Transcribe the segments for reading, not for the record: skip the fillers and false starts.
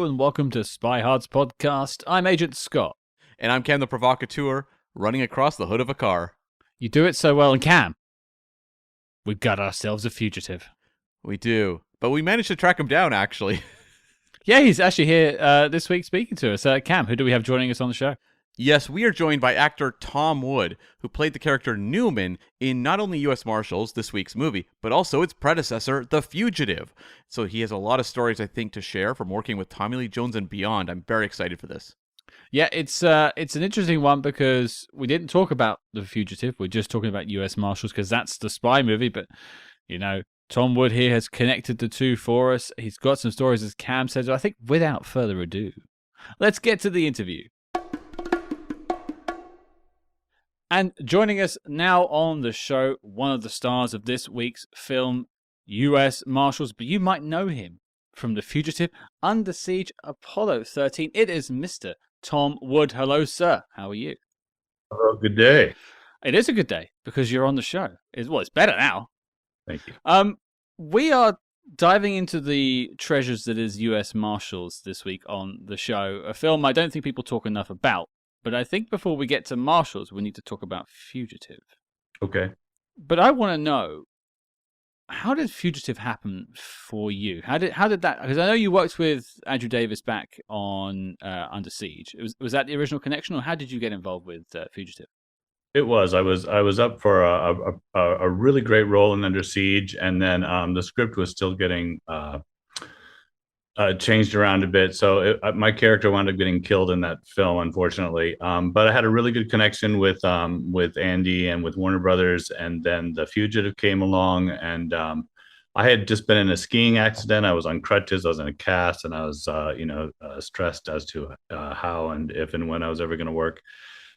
Hello and welcome to Spyhards podcast. I'm Agent Scott. And I'm Cam the Provocateur, running across the hood of a car. You do it so well, and Cam, we've got ourselves a fugitive. We do, but we managed to track him down, actually. Yeah, he's actually here this week speaking to us. Cam, who do we have joining us on the show? Yes, we are joined by actor Tom Wood, who played the character Newman in not only U.S. Marshals, this week's movie, but also its predecessor, The Fugitive. So he has a lot of stories, I think, to share from working with Tommy Lee Jones and beyond. I'm very excited for this. Yeah, it's an interesting one because we didn't talk about The Fugitive. We're just talking about U.S. Marshals because that's the spy movie. But, you know, Tom Wood here has connected the two for us. He's got some stories, as Cam said. So I think without further ado, let's get to the interview. And joining us now on the show, one of the stars of this week's film, U.S. Marshals, but you might know him from The Fugitive, Under Siege, Apollo 13. It is Mr. Tom Wood. Hello, sir. How are you? Hello, good day. It is a good day because you're on the show. It's better now. Thank you. We are diving into the treasures that is U.S. Marshals this week on the show, a film I don't think people talk enough about. But I think before we get to Marshals, we need to talk about Fugitive. Okay. But I want to know, how did Fugitive happen for you? How did that? Because I know you worked with Andrew Davis back on Under Siege. Was that the original connection, or how did you get involved with Fugitive? It was. I was up for a really great role in Under Siege, and then the script was still getting changed around a bit. So my character wound up getting killed in that film, unfortunately. But I had a really good connection with Andy and with Warner Brothers. And then The Fugitive came along, and I had just been in a skiing accident. I was on crutches. I was in a cast, and I was, stressed as to how and if and when I was ever going to work.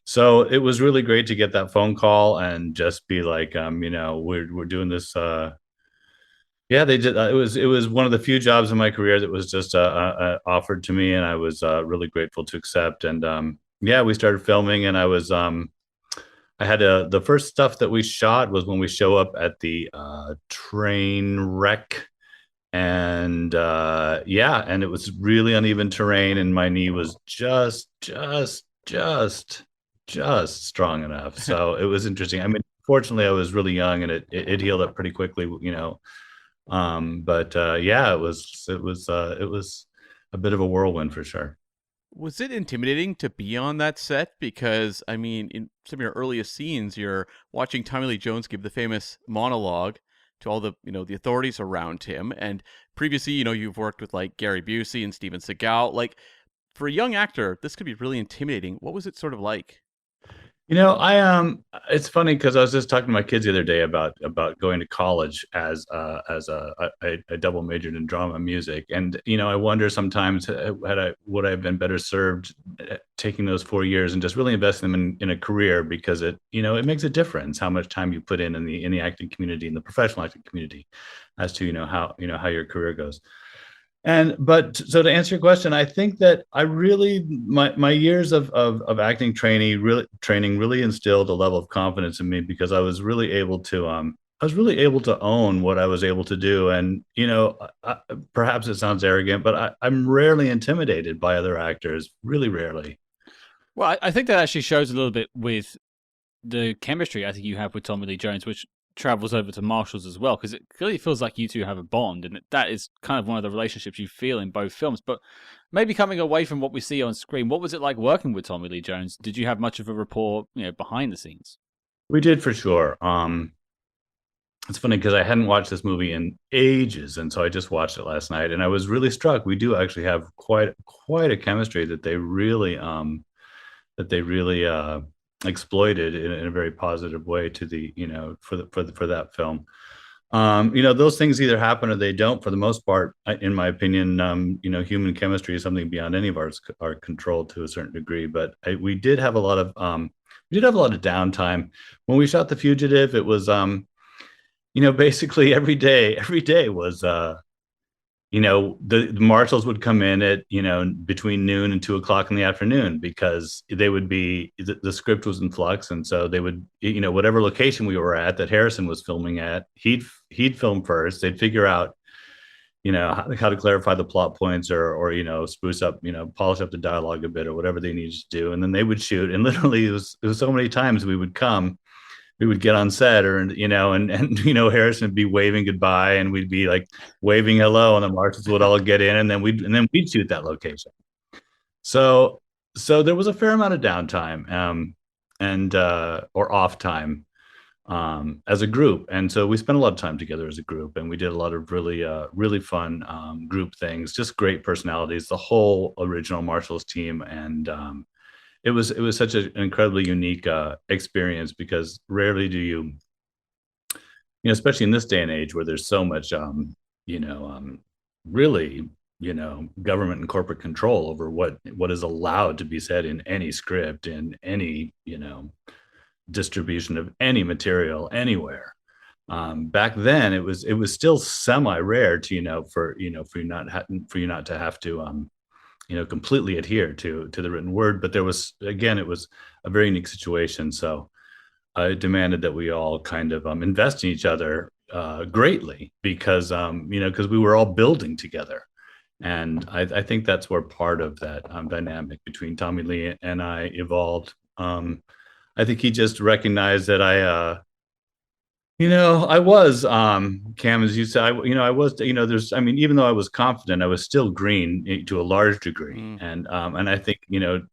So it was really great to get that phone call and just be like, we're doing this. Yeah, they did. It was one of the few jobs in my career that was just offered to me, and I was really grateful to accept. And we started filming, and I had the first stuff that we shot was when we show up at the train wreck, and and it was really uneven terrain, and my knee was just strong enough. So it was interesting. I mean, fortunately, I was really young, and it healed up pretty quickly, it was a bit of a whirlwind for sure. Was it intimidating to be on that set? Because, I mean, in some of your earliest scenes, you're watching Tommy Lee Jones give the famous monologue to all the, the authorities around him. And previously, you've worked with like Gary Busey and Steven Seagal. Like, for a young actor, this could be really intimidating. What was it sort of like? It's funny because I was just talking to my kids the other day about going to college as a double majored in drama and music, and I wonder sometimes would I have been better served taking those 4 years and just really investing them in a career, because it makes a difference how much time you put in the acting community, in the professional acting community, as to how your career goes. But so to answer your question, I think that my years of acting training really instilled a level of confidence in me, because I was really able to own what I was able to do. And perhaps it sounds arrogant, but I'm rarely intimidated by other actors, really rarely. Well, I think that actually shows a little bit with the chemistry I think you have with Tommy Lee Jones, which travels over to Marshals as well, because it clearly feels like you two have a bond, and that is kind of one of the relationships you feel in both films. But maybe coming away from what we see on screen, what was it like working with Tommy Lee Jones? Did you have much of a rapport, behind the scenes? We did, for sure. It's funny because I hadn't watched this movie in ages, and so I just watched it last night, and I was really struck. We do actually have quite a chemistry that they really exploited in a very positive way to the for that film. Those things either happen or they don't. For the most part, in my opinion, human chemistry is something beyond any of our control to a certain degree. But we did have a lot of downtime when we shot The Fugitive. It was basically every day was the marshals would come in at, between noon and 2 o'clock in the afternoon, because they would be, the script was in flux. And so they would, whatever location we were at that Harrison was filming at, he'd film first. They'd figure out, how to clarify the plot points, or spruce up, polish up the dialogue a bit, or whatever they needed to do. And then they would shoot, and literally it was so many times we would get on set, or and Harrison would be waving goodbye, and we'd be like waving hello, and the Marshals would all get in, and then we'd shoot that location. So there was a fair amount of downtime, and or off time, as a group. And so we spent a lot of time together as a group, and we did a lot of really fun group things, just great personalities, the whole original Marshals team. And it was such an incredibly unique experience, because rarely do you, especially in this day and age where there's so much really government and corporate control over what is allowed to be said in any script, in any distribution of any material anywhere. Back then it was still semi rare to for you not to have to completely adhere to the written word. But it was a very unique situation. So I demanded that we all kind of invest in each other greatly, because because we were all building together. And I think that's where part of that dynamic between Tommy Lee and I evolved. I think he just recognized that I was, Cam, as you said, I was, even though I was confident, I was still green to a large degree. And I think,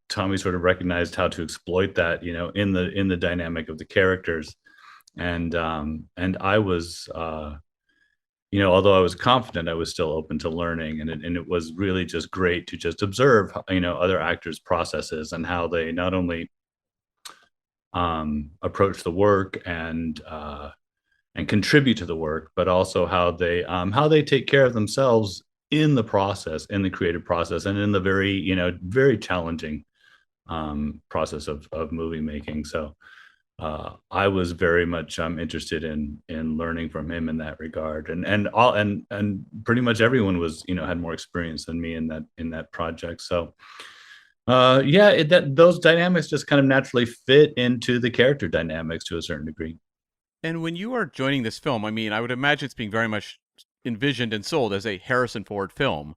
Tommy sort of recognized how to exploit that, in the dynamic of the characters. And I was, although I was confident, I was still open to learning. And it was really just great to just observe, other actors' processes, and how they not only approach the work and contribute to the work, but also how they take care of themselves in the process, in the creative process, and in the very very challenging process of movie making. So I was very much interested in learning from him in that regard, and pretty much everyone was had more experience than me in that project. So those dynamics just kind of naturally fit into the character dynamics to a certain degree. And when you are joining this film, I would imagine it's being very much envisioned and sold as a Harrison Ford film.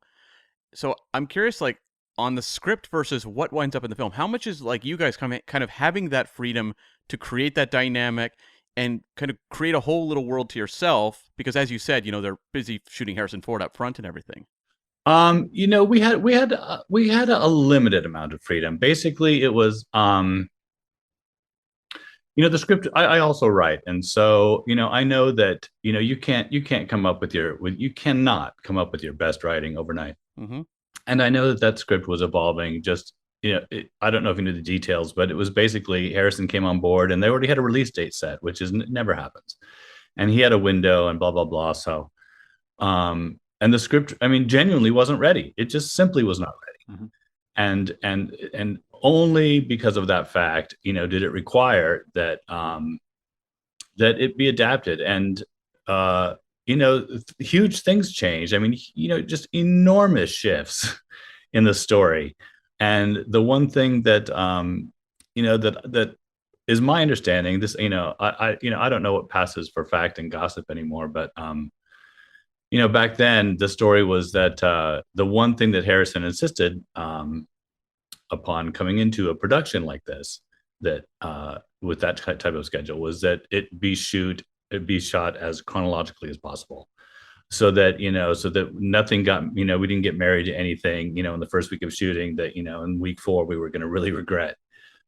So I'm curious, like, on the script versus what winds up in the film, how much is like you guys kind of having that freedom to create that dynamic and kind of create a whole little world to yourself? Because as you said, they're busy shooting Harrison Ford up front and everything. We had a limited amount of freedom. Basically, it was the script I also write, and so I know that you cannot come up with your best writing overnight. Mm-hmm. And I know that script was evolving. Just I don't know if you knew the details, but it was basically Harrison came on board, and they already had a release date set, which never happens, and he had a window and blah blah blah. So, and the script, genuinely wasn't ready. It just simply was not ready. Mm-hmm. And only because of that fact, did it require that that it be adapted. And huge things changed. Just enormous shifts in the story. And the one thing that that is my understanding, this I don't know what passes for fact and gossip anymore, but back then the story was that the one thing that Harrison insisted upon coming into a production like this, that with that type of schedule, was that it be shot as chronologically as possible, so that nothing got, we didn't get married to anything in the first week of shooting that in week 4 we were going to really regret.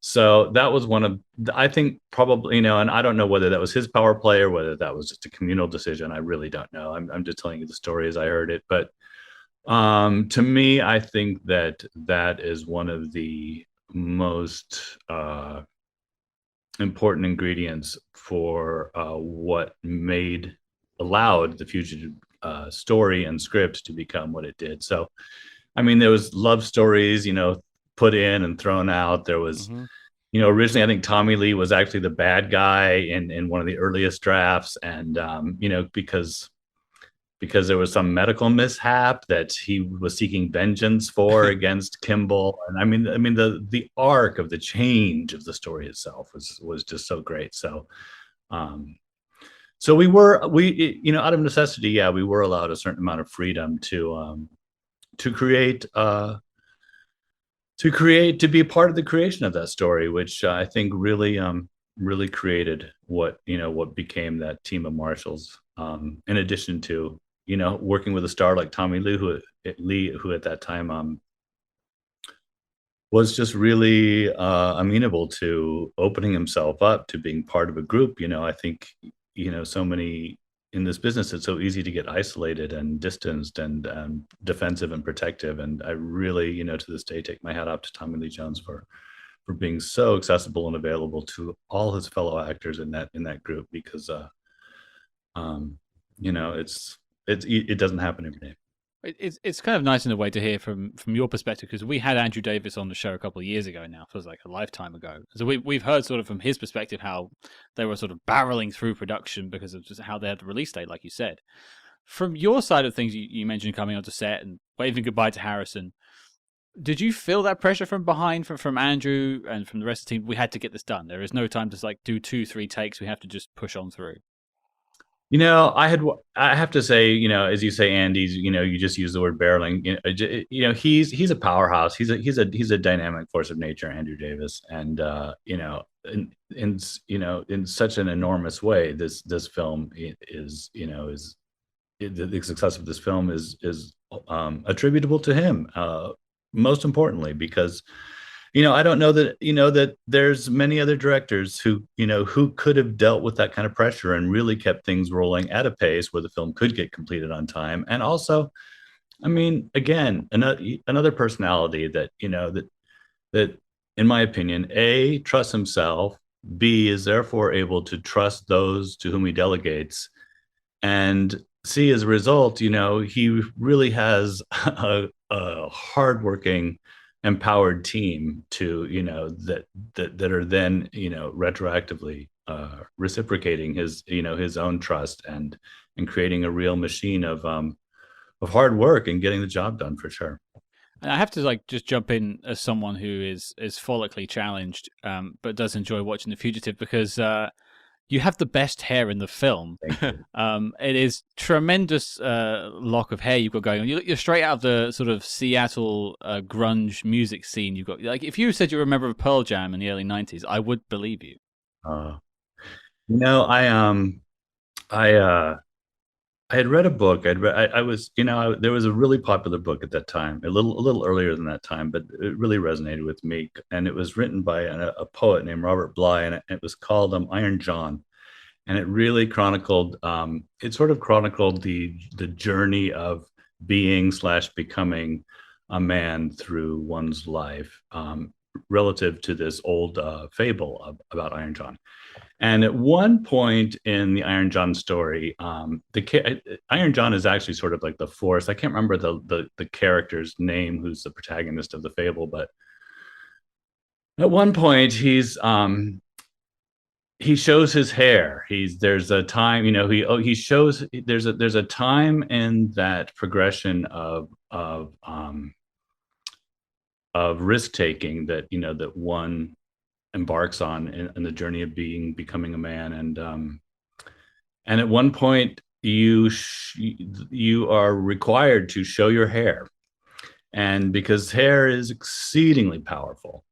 So that was one of, I think probably, and I don't know whether that was his power play or whether that was just a communal decision. I really don't know. I'm just telling you the story as I heard it. But to me, I think that is one of the most important ingredients for what allowed the Fugitive story and script to become what it did. So, there was love stories, put in and thrown out. There was, originally I think Tommy Lee was actually the bad guy in one of the earliest drafts, and because there was some medical mishap that he was seeking vengeance for against Kimball. And the arc of the change of the story itself was just so great. So So out of necessity, yeah, we were allowed a certain amount of freedom to create to be a part of the creation of that story, which I think really created what became that team of marshals. In addition to working with a star like Tommy Lee, who at that time was just really amenable to opening himself up to being part of a group. I think so many in this business, it's so easy to get isolated and distanced and defensive and protective. And I really, to this day, take my hat off to Tommy Lee Jones for being so accessible and available to all his fellow actors in that group, because it doesn't happen every day. It's kind of nice in a way to hear from your perspective, because we had Andrew Davis on the show a couple of years ago now. It feels like a lifetime ago. So we've heard sort of from his perspective how they were sort of barreling through production because of just how they had the release date, like you said. From your side of things, you mentioned coming onto set and waving goodbye to Harrison. Did you feel that pressure from behind, from Andrew and from the rest of the team? We had to get this done. There is no time to do 2-3 takes. We have to just push on through. I have to say, as you say, Andy's, you just use the word barreling. He's a powerhouse. He's a dynamic force of nature, Andrew Davis, and in such an enormous way, this film is the success of this film is attributable to him. Most importantly, because I don't know that there's many other directors who could have dealt with that kind of pressure and really kept things rolling at a pace where the film could get completed on time. And also, I mean, again, another personality that that in my opinion, A, trusts himself, B, is therefore able to trust those to whom he delegates, and C, as a result, he really has a hardworking, empowered team to that are then retroactively reciprocating his own trust and creating a real machine of hard work and getting the job done, for sure. And I have to just jump in as someone who is follically challenged, but does enjoy watching The Fugitive, because you have the best hair in the film. It is tremendous lock of hair you've got going on. You're straight out of the sort of Seattle grunge music scene. You've got, if you said you were a member of Pearl Jam in the early '90s, I would believe you. I had read a book. There was a really popular book at that time, a little earlier than that time, but it really resonated with me. And it was written by a poet named Robert Bly, and it was called Iron John. And it really chronicled, the journey of being / becoming a man through one's life, relative to this old fable about Iron John. And at one point in the Iron John story, Iron John is actually sort of like the force. I can't remember the character's name, who's the protagonist of the fable, but at one point he shows his hair. There's a time, he shows there's a time in that progression of risk taking that that one embarks on in the journey of becoming a man, and at one point you are required to show your hair, and because hair is exceedingly powerful,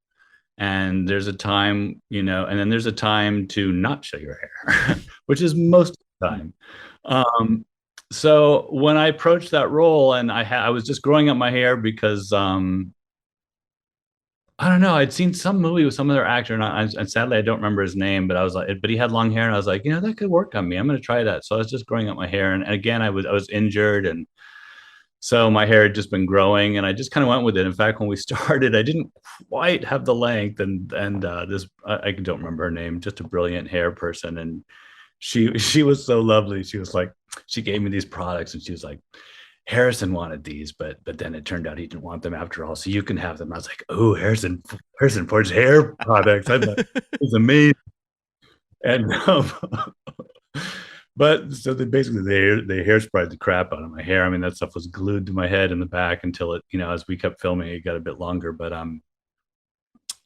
and there's a time and then there's a time to not show your hair, which is most of the time. So when I approached that role, and I was just growing up my hair because I don't know. I'd seen some movie with some other actor, and sadly I don't remember his name. But I was like, but he had long hair, and I was like, that could work on me. I'm going to try that. So I was just growing up my hair, and again, I was injured, and so my hair had just been growing, and I just kind of went with it. In fact, when we started, I didn't quite have the length, and this I don't remember her name, just a brilliant hair person, and she was so lovely. She was like, she gave me these products, and she was like, Harrison wanted these, but then it turned out he didn't want them after all, so you can have them. I was like, oh, Harrison Ford's hair products. I thought it was amazing. And but so they basically they hairsprayed the crap out of my hair. I mean, that stuff was glued to my head in the back until it, as we kept filming, it got a bit longer. But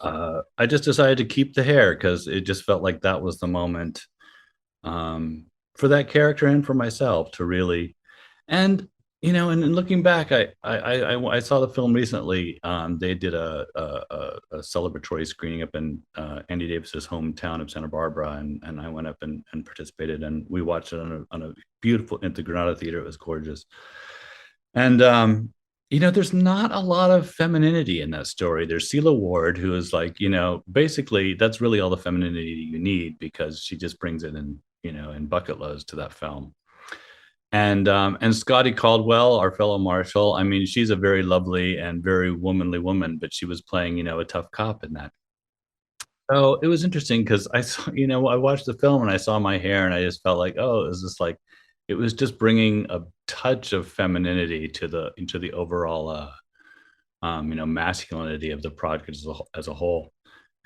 I just decided to keep the hair because it just felt like that was the moment for that character and for myself to really, and and looking back, I saw the film recently. They did a celebratory screening up in Andy Davis's hometown of Santa Barbara, and I went up and participated, and we watched it on a beautiful at the Granada Theater. It was gorgeous, and there's not a lot of femininity in that story. There's Celia Ward, who is like, basically that's really all the femininity you need because she just brings it in bucket loads to that film. And Scotty Caldwell, our fellow marshal, I mean, she's a very lovely and very womanly woman, but she was playing, a tough cop in that. So it was interesting because I saw, I watched the film and I saw my hair and I just felt like, oh, it was just like, it was just bringing a touch of femininity to the into the overall, masculinity of the project as a whole.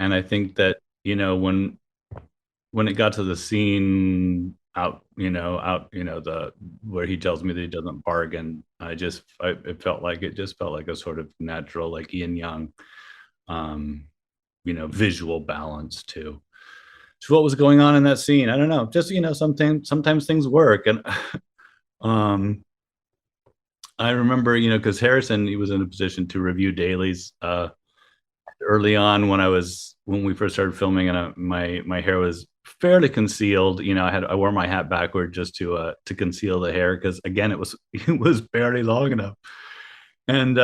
And I think that, when it got to the scene the where he tells me that he doesn't bargain, it just felt like a sort of natural, like yin yang, visual balance to what was going on in that scene. I don't know, just sometimes things work. And um I remember, because Harrison, he was in a position to review dailies early on when we first started filming, and my hair was fairly concealed. I wore my hat backward just to conceal the hair because again it was it was barely long enough. And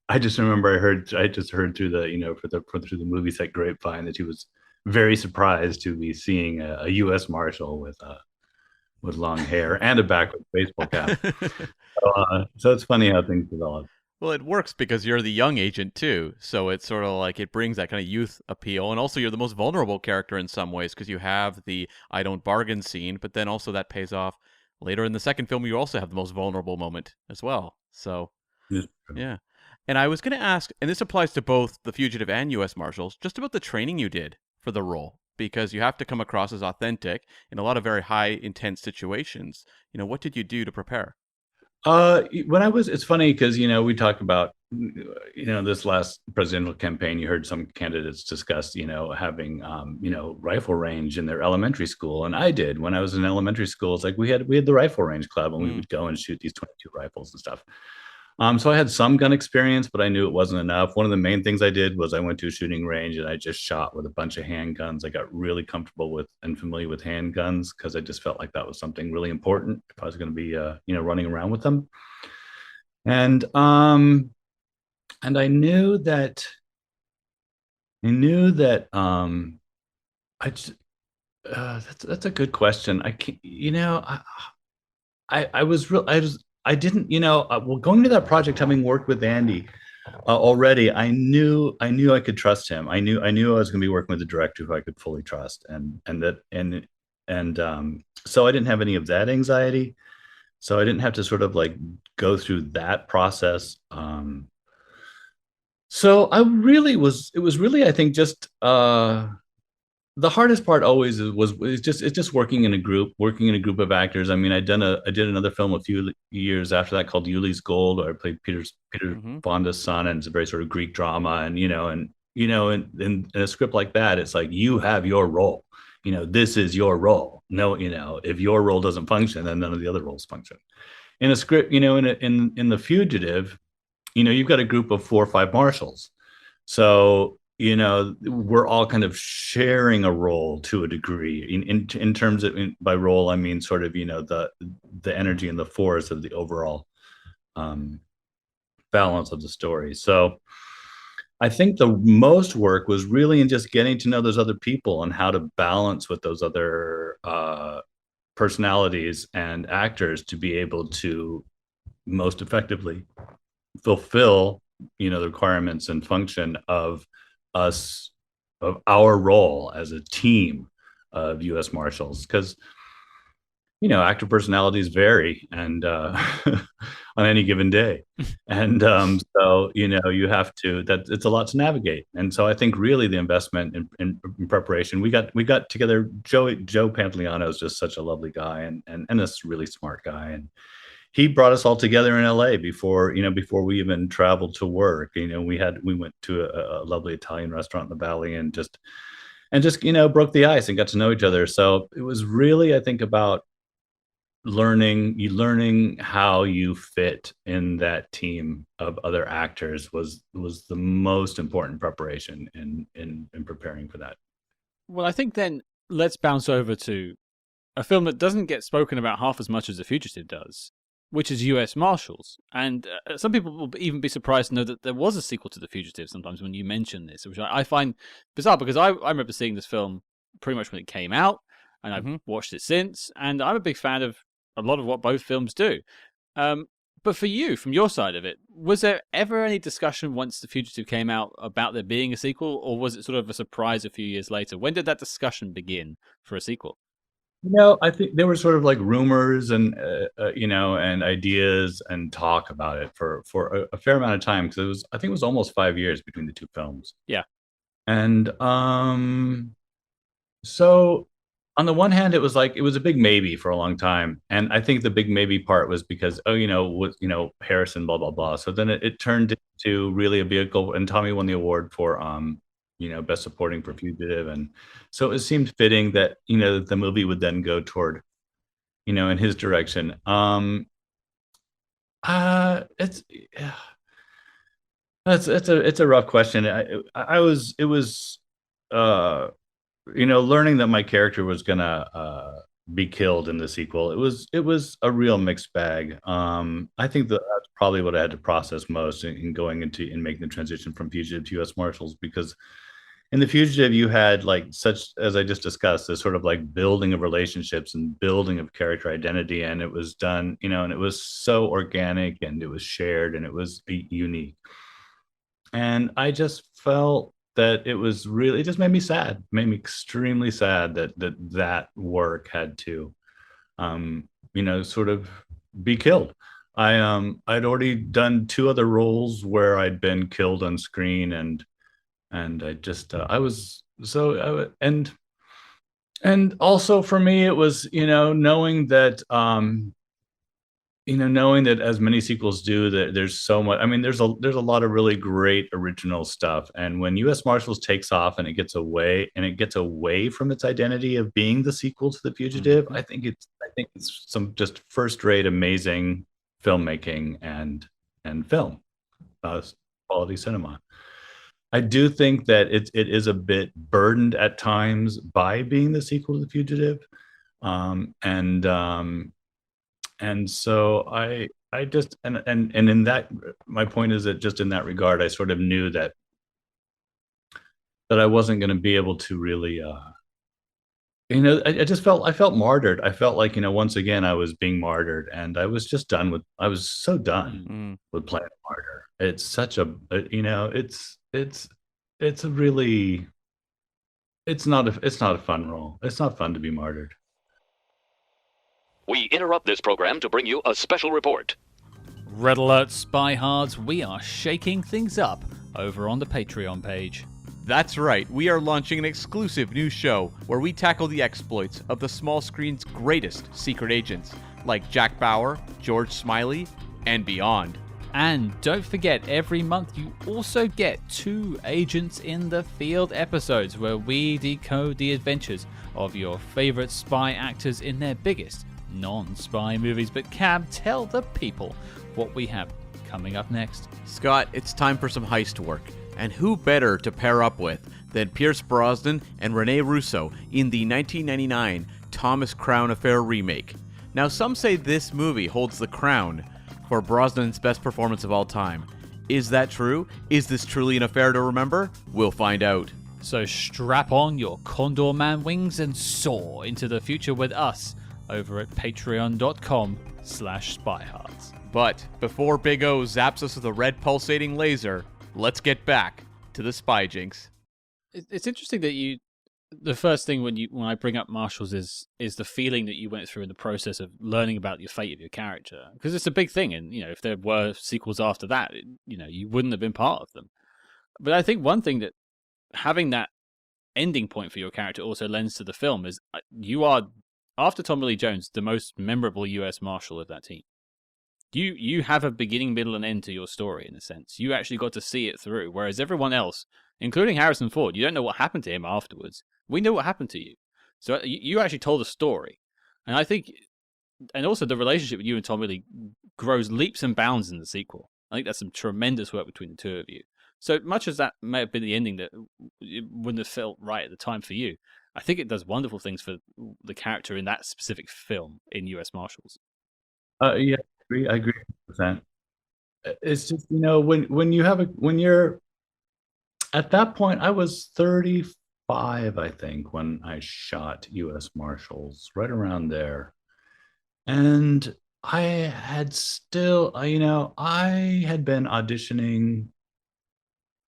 I just remember I just heard through through the movie set grapevine that he was very surprised to be seeing a U.S. Marshal with long hair and a backward baseball cap. So it's funny how things develop. Well, it works because you're the young agent too, so it's sort of like it brings that kind of youth appeal, and also you're the most vulnerable character in some ways because you have the "I don't bargain" scene, but then also that pays off later in the second film. You also have the most vulnerable moment as well. So, yeah. And I was going to ask, and this applies to both The Fugitive and U.S. Marshals, just about the training you did for the role, because you have to come across as authentic in a lot of very high, intense situations. What did you do to prepare? It's funny because, we talked about, this last presidential campaign, you heard some candidates discuss, having, rifle range in their elementary school. And I did when I was in elementary school. It's like we had the rifle range club and we would go and shoot these 22 rifles and stuff. So I had some gun experience, but I knew it wasn't enough. One of the main things I did was I went to a shooting range and I just shot with a bunch of handguns. I got really comfortable with and familiar with handguns because I just felt like that was something really important if I was going to be, running around with them. And I knew that that's a good question. I can't, I was real. I didn't, well, going to that project, having worked with Andy already, I knew I could trust him. I knew I was going to be working with a director who I could fully trust, and so I didn't have any of that anxiety. So I didn't have to sort of like go through that process. So it was really, I think, just the hardest part always it's just working in a group of actors. I mean, I did another film a few years after that called Ulee's Gold, where I played Peter Fonda's son, and it's a very sort of Greek drama. And in a script like that, it's like you have your role. This is your role. No, if your role doesn't function, then none of the other roles function. In a script, in The Fugitive, you've got a group of 4 or 5 marshals, so we're all kind of sharing a role to a degree. In terms of, by role, I mean sort of, the energy and the force of the overall balance of the story. So I think the most work was really in just getting to know those other people and how to balance with those other personalities and actors to be able to most effectively fulfill, the requirements and function of our role as a team of U.S. Marshals, because actor personalities vary and on any given day, and so you have to it's a lot to navigate. And so I think really the investment in preparation, we got together. Joe Pantoliano is just such a lovely guy and a really smart guy, and he brought us all together in LA before we even traveled to work. We went to a lovely Italian restaurant in the Valley and just and just broke the ice and got to know each other. So it was really, I think, about learning how you fit in that team of other actors was the most important preparation in preparing for that. Well, I think then let's bounce over to a film that doesn't get spoken about half as much as The Fugitive does, which is U.S. Marshals. And some people will even be surprised to know that there was a sequel to The Fugitive sometimes when you mention this, which I find bizarre because I remember seeing this film pretty much when it came out, and I've watched it since, and I'm a big fan of a lot of what both films do. But for you, from your side of it, was there ever any discussion once The Fugitive came out about there being a sequel, or was it sort of a surprise a few years later? When did that discussion begin for a sequel? I think there were sort of like rumors and and ideas and talk about it for a fair amount of time, because I think it was almost 5 years between the two films. Yeah. And so on the one hand, it was a big maybe for a long time, and I think the big maybe part was because Harrison, blah blah blah. So then it turned into really a vehicle, and Tommy won the award for best supporting for Fugitive, and so it seemed fitting that the movie would then go toward in his direction. It's it's a rough question. It was learning that my character was gonna be killed in the sequel. It was a real mixed bag. I think that's probably what I had to process most in going into in making the transition from Fugitive to U.S. Marshals, because in the Fugitive you had like such, as I just discussed, this sort of like building of relationships and building of character identity, and it was done, and it was so organic and it was shared and it was unique. And I just felt that it just made me sad, made me extremely sad that work had to, sort of be killed. I'd already done two other roles where I'd been killed on screen, and I just I was so and also for me it was knowing that as many sequels do, that there's so much. I mean, there's a lot of really great original stuff, and when U.S. Marshals takes off and it gets away from its identity of being the sequel to The Fugitive, I think it's some just first rate amazing filmmaking and film quality cinema. I do think that it is a bit burdened at times by being the sequel to The Fugitive, and so I just and in that, my point is that just in that regard, I sort of knew that I wasn't going to be able to really I felt martyred. I felt like once again I was being martyred, and I was so done with playing a martyr. It's such a it's a really it's not a fun role. It's not fun to be martyred. We interrupt this program to bring you a special report. Red alert, Spyhards, we are shaking things up over on the Patreon page. That's right, we are launching an exclusive new show where we tackle the exploits of the small screen's greatest secret agents, like Jack Bauer, George Smiley, and beyond. And don't forget, every month you also get 2 Agents in the Field episodes where we decode the adventures of your favorite spy actors in their biggest non-spy movies. But Cam, tell the people what we have coming up next. Scott, it's time for some heist work. And who better to pair up with than Pierce Brosnan and Rene Russo in the 1999 Thomas Crown Affair remake. Now, some say this movie holds the crown for Brosnan's best performance of all time. Is that true? Is this truly an affair to remember? We'll find out. So strap on your Condor Man wings and soar into the future with us over at patreon.com/spyhards. But before Big O zaps us with a red pulsating laser, let's get back to the Spy Jinx. It's interesting that the first thing when I bring up Marshals is the feeling that you went through in the process of learning about your fate of your character, because it's a big thing, and if there were sequels after that, you wouldn't have been part of them. But I think one thing that having that ending point for your character also lends to the film is you are, after Tommy Lee Jones, the most memorable U.S. Marshal of that team. You have a beginning, middle, and end to your story, in a sense. You actually got to see it through, whereas everyone else, including Harrison Ford, you don't know what happened to him afterwards. We know what happened to you. So you actually told a story. And I think, and also the relationship with you and Tom really grows leaps and bounds in the sequel. I think that's some tremendous work between the two of you. So much as that may have been the ending that it wouldn't have felt right at the time for you, I think it does wonderful things for the character in that specific film in U.S. Marshals. Yeah, I agree 100%. It's just, when you're at that point, I was 35, I think, when I shot U.S. Marshals, right around there. And I had still, I had been auditioning.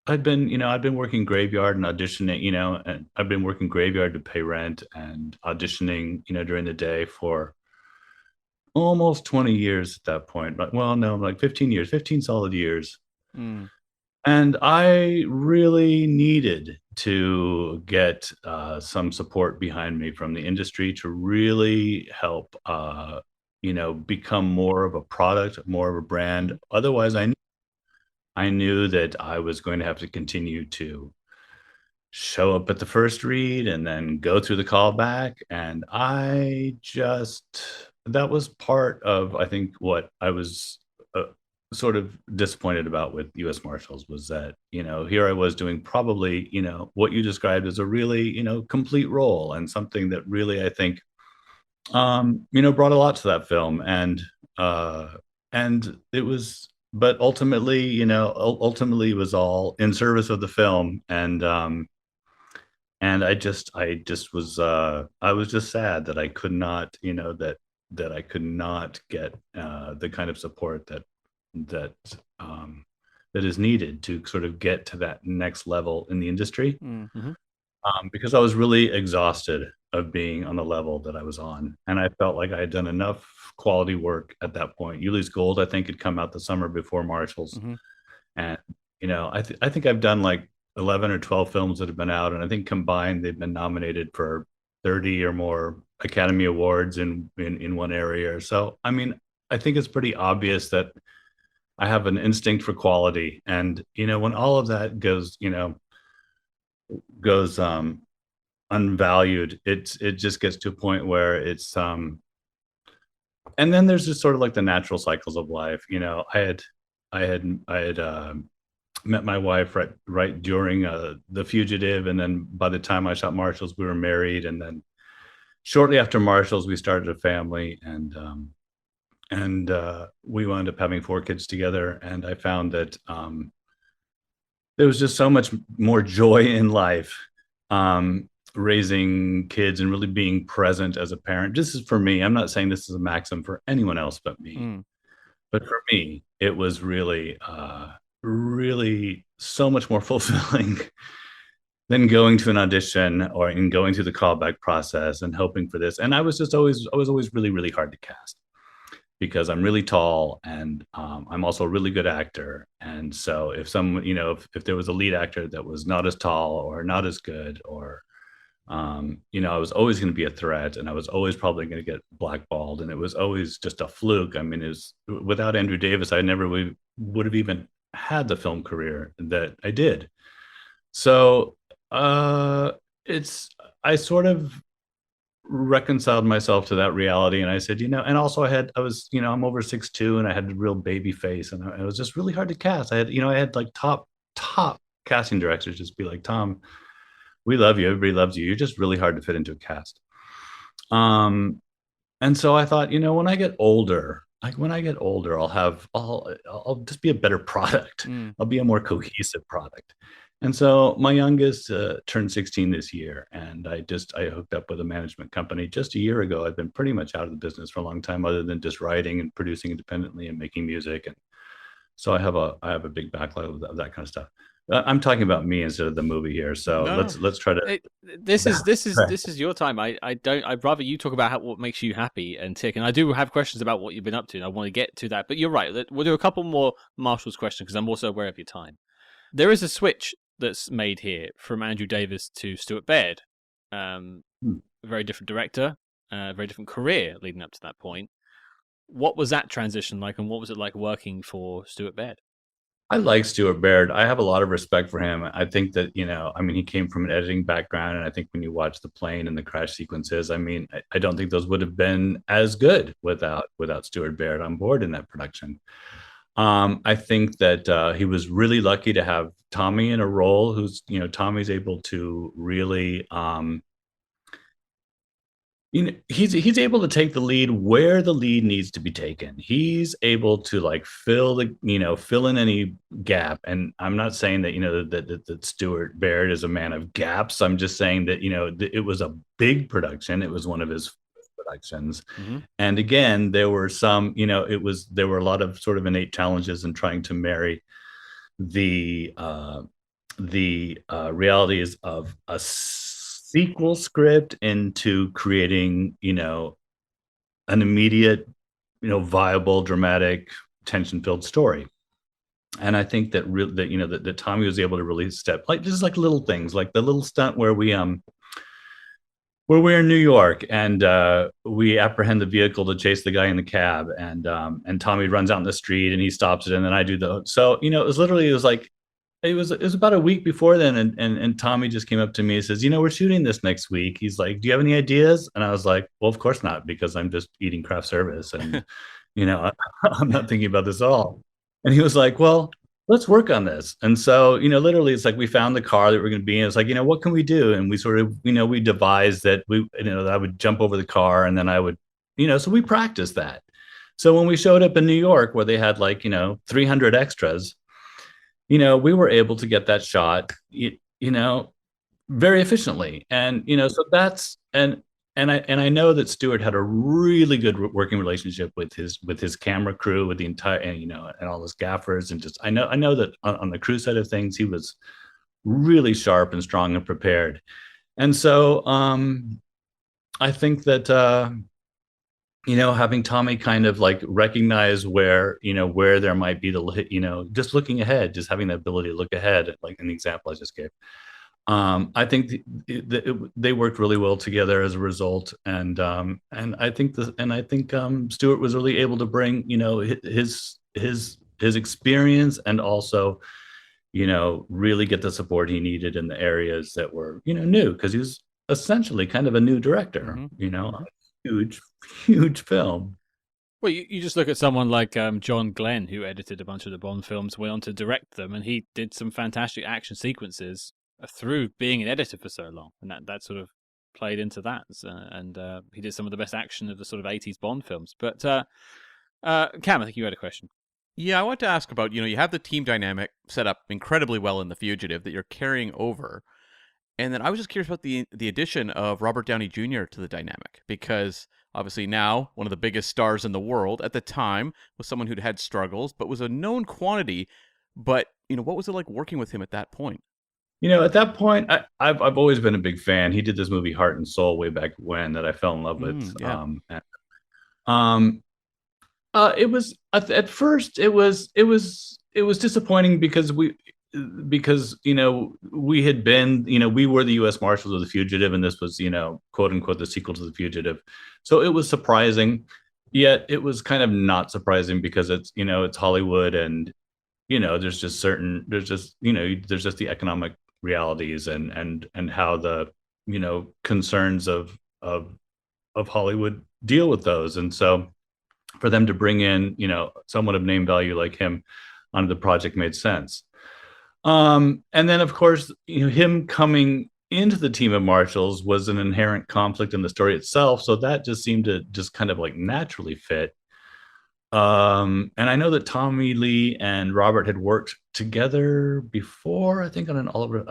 I'd been working graveyard and auditioning, and I've been working graveyard to pay rent and auditioning, during the day for almost 20 years at that point. But, well, no, like 15 years, 15 solid years. Mm. And I really needed to get some support behind me from the industry to really help, become more of a product, more of a brand. Otherwise, I knew that I was going to have to continue to show up at the first read and then go through the callback. And that was part of, I think, what I was sort of disappointed about with US Marshals was that, here I was doing probably, what you described as a really, complete role and something that really, I think, brought a lot to that film. And it was, but ultimately, ultimately it was all in service of the film. And I was just sad that I could not, that I could not get the kind of support that that is needed to sort of get to that next level in the industry. Mm-hmm. Because I was really exhausted of being on the level that I was on, and I felt like I had done enough quality work at that point. Ulee's Gold, I think, had come out the summer before Marshals, Mm-hmm. and I think I've done like 11 or 12 films that have been out, and I think combined they've been nominated for 30 or more Academy Awards in one area. So, I mean, I think it's pretty obvious that I have an instinct for quality, and when all of that goes unvalued, it just gets to a point where it's and then there's just sort of like the natural cycles of life. I had met my wife right during the Fugitive, and then by the time I shot Marshals, we were married, and then shortly after Marshals, we started a family, and we wound up having 4 kids together. And I found that there was just so much more joy in life, raising kids and really being present as a parent. This is for me. I'm not saying this is a maxim for anyone else but me. Mm. But for me, it was really, really so much more fulfilling than going to an audition or in going through the callback process and hoping for this. And I was always really, really hard to cast because I'm really tall, and I'm also a really good actor. And so if someone, if there was a lead actor that was not as tall or not as good, or I was always going to be a threat, and I was always probably going to get blackballed, and it was always just a fluke. I mean, without Andrew Davis, I never would have even had the film career that I did. So I sort of reconciled myself to that reality, and I said, and also I'm over 6'2", and I had a real baby face, and it was just really hard to cast. I had like top casting directors just be like, Tom, we love you, everybody loves you, you're just really hard to fit into a cast. And so I thought, when I get older, I'll just be a better product. I'll be a more cohesive product. And so my youngest turned 16 this year, and I hooked up with a management company just a year ago. I've been pretty much out of the business for a long time, other than just writing and producing independently and making music. And so I have a big backlog of that kind of stuff. I'm talking about me instead of the movie here. So let's try to. This is your time. I'd rather you talk about what makes you happy and tick. And I do have questions about what you've been up to, and I want to get to that. But you're right. We'll do a couple more Marshals questions because I'm also aware of your time. There is a switch that's made here from Andrew Davis to Stuart Baird. A very different director, very different career leading up to that point. What was that transition like, and what was it like working for Stuart Baird? I like Stuart Baird. I have a lot of respect for him. I think that, I mean, he came from an editing background. And I think when you watch the plane and the crash sequences, I mean, I don't think those would have been as good without Stuart Baird on board in that production. I think that he was really lucky to have Tommy in a role who's, Tommy's able to really, he's able to take the lead where the lead needs to be taken. He's able to like fill in any gap. And I'm not saying that that Stuart Baird is a man of gaps. I'm just saying that it was a big production. It was one of his productions, and again there were some there were a lot of sort of innate challenges in trying to marry the realities of a sequel script into creating, an immediate, viable, dramatic, tension-filled story. And I think that that Tommy was able to really step like just like little things, like the little stunt where we're in New York and we apprehend the vehicle to chase the guy in the cab, and Tommy runs out in the street and he stops it, and then I do it was about a week before then, and Tommy just came up to me and says, we're shooting this next week. He's like, do you have any ideas? And I was like, well, of course not, because I'm just eating craft service and I'm not thinking about this at all. And he was like, well, let's work on this. And so literally it's like we found the car that we're going to be in. It's like, what can we do? And we sort of we devised that that I would jump over the car, and then I would so we practiced that. So when we showed up in New York where they had 300 extras, we were able to get that shot, very efficiently. And, so that's, and I know that Stuart had a really good working relationship with his camera crew, with the entire, and all his gaffers. And just, I know that on the crew side of things, he was really sharp and strong and prepared. And so, I think that, having Tommy kind of like recognize where there might be just looking ahead, just having the ability to look ahead, like in the example I just gave. I think they worked really well together as a result, and I think Stuart was really able to bring his experience, and also really get the support he needed in the areas that were new, because he was essentially kind of a new director. Huge film. Well, you just look at someone like John Glenn, who edited a bunch of the Bond films, went on to direct them, and he did some fantastic action sequences through being an editor for so long, and that sort of played into that. And he did some of the best action of the sort of 80s Bond films. But Cam, I think you had a question. Yeah, I want to ask about, you have the team dynamic set up incredibly well in The Fugitive that you're carrying over. And then I was just curious about the addition of Robert Downey Jr. to the dynamic, because obviously now one of the biggest stars in the world, at the time was someone who'd had struggles, but was a known quantity. But, what was it like working with him at that point? At that point, I've always been a big fan. He did this movie Heart and Soul way back when that I fell in love with. Yeah. It was at first it was disappointing because we had been, we were the U.S. Marshals of The Fugitive, and this was, quote unquote, the sequel to The Fugitive. So it was surprising, yet it was kind of not surprising, because it's, it's Hollywood, and, there's just the economic realities and how the, concerns of Hollywood deal with those. And so for them to bring in, someone of name value like him onto the project made sense. And then, of course, him coming into the team of Marshals was an inherent conflict in the story itself. So that just seemed to just kind of like naturally fit. And I know that Tommy Lee and Robert had worked together before, I think on an Oliver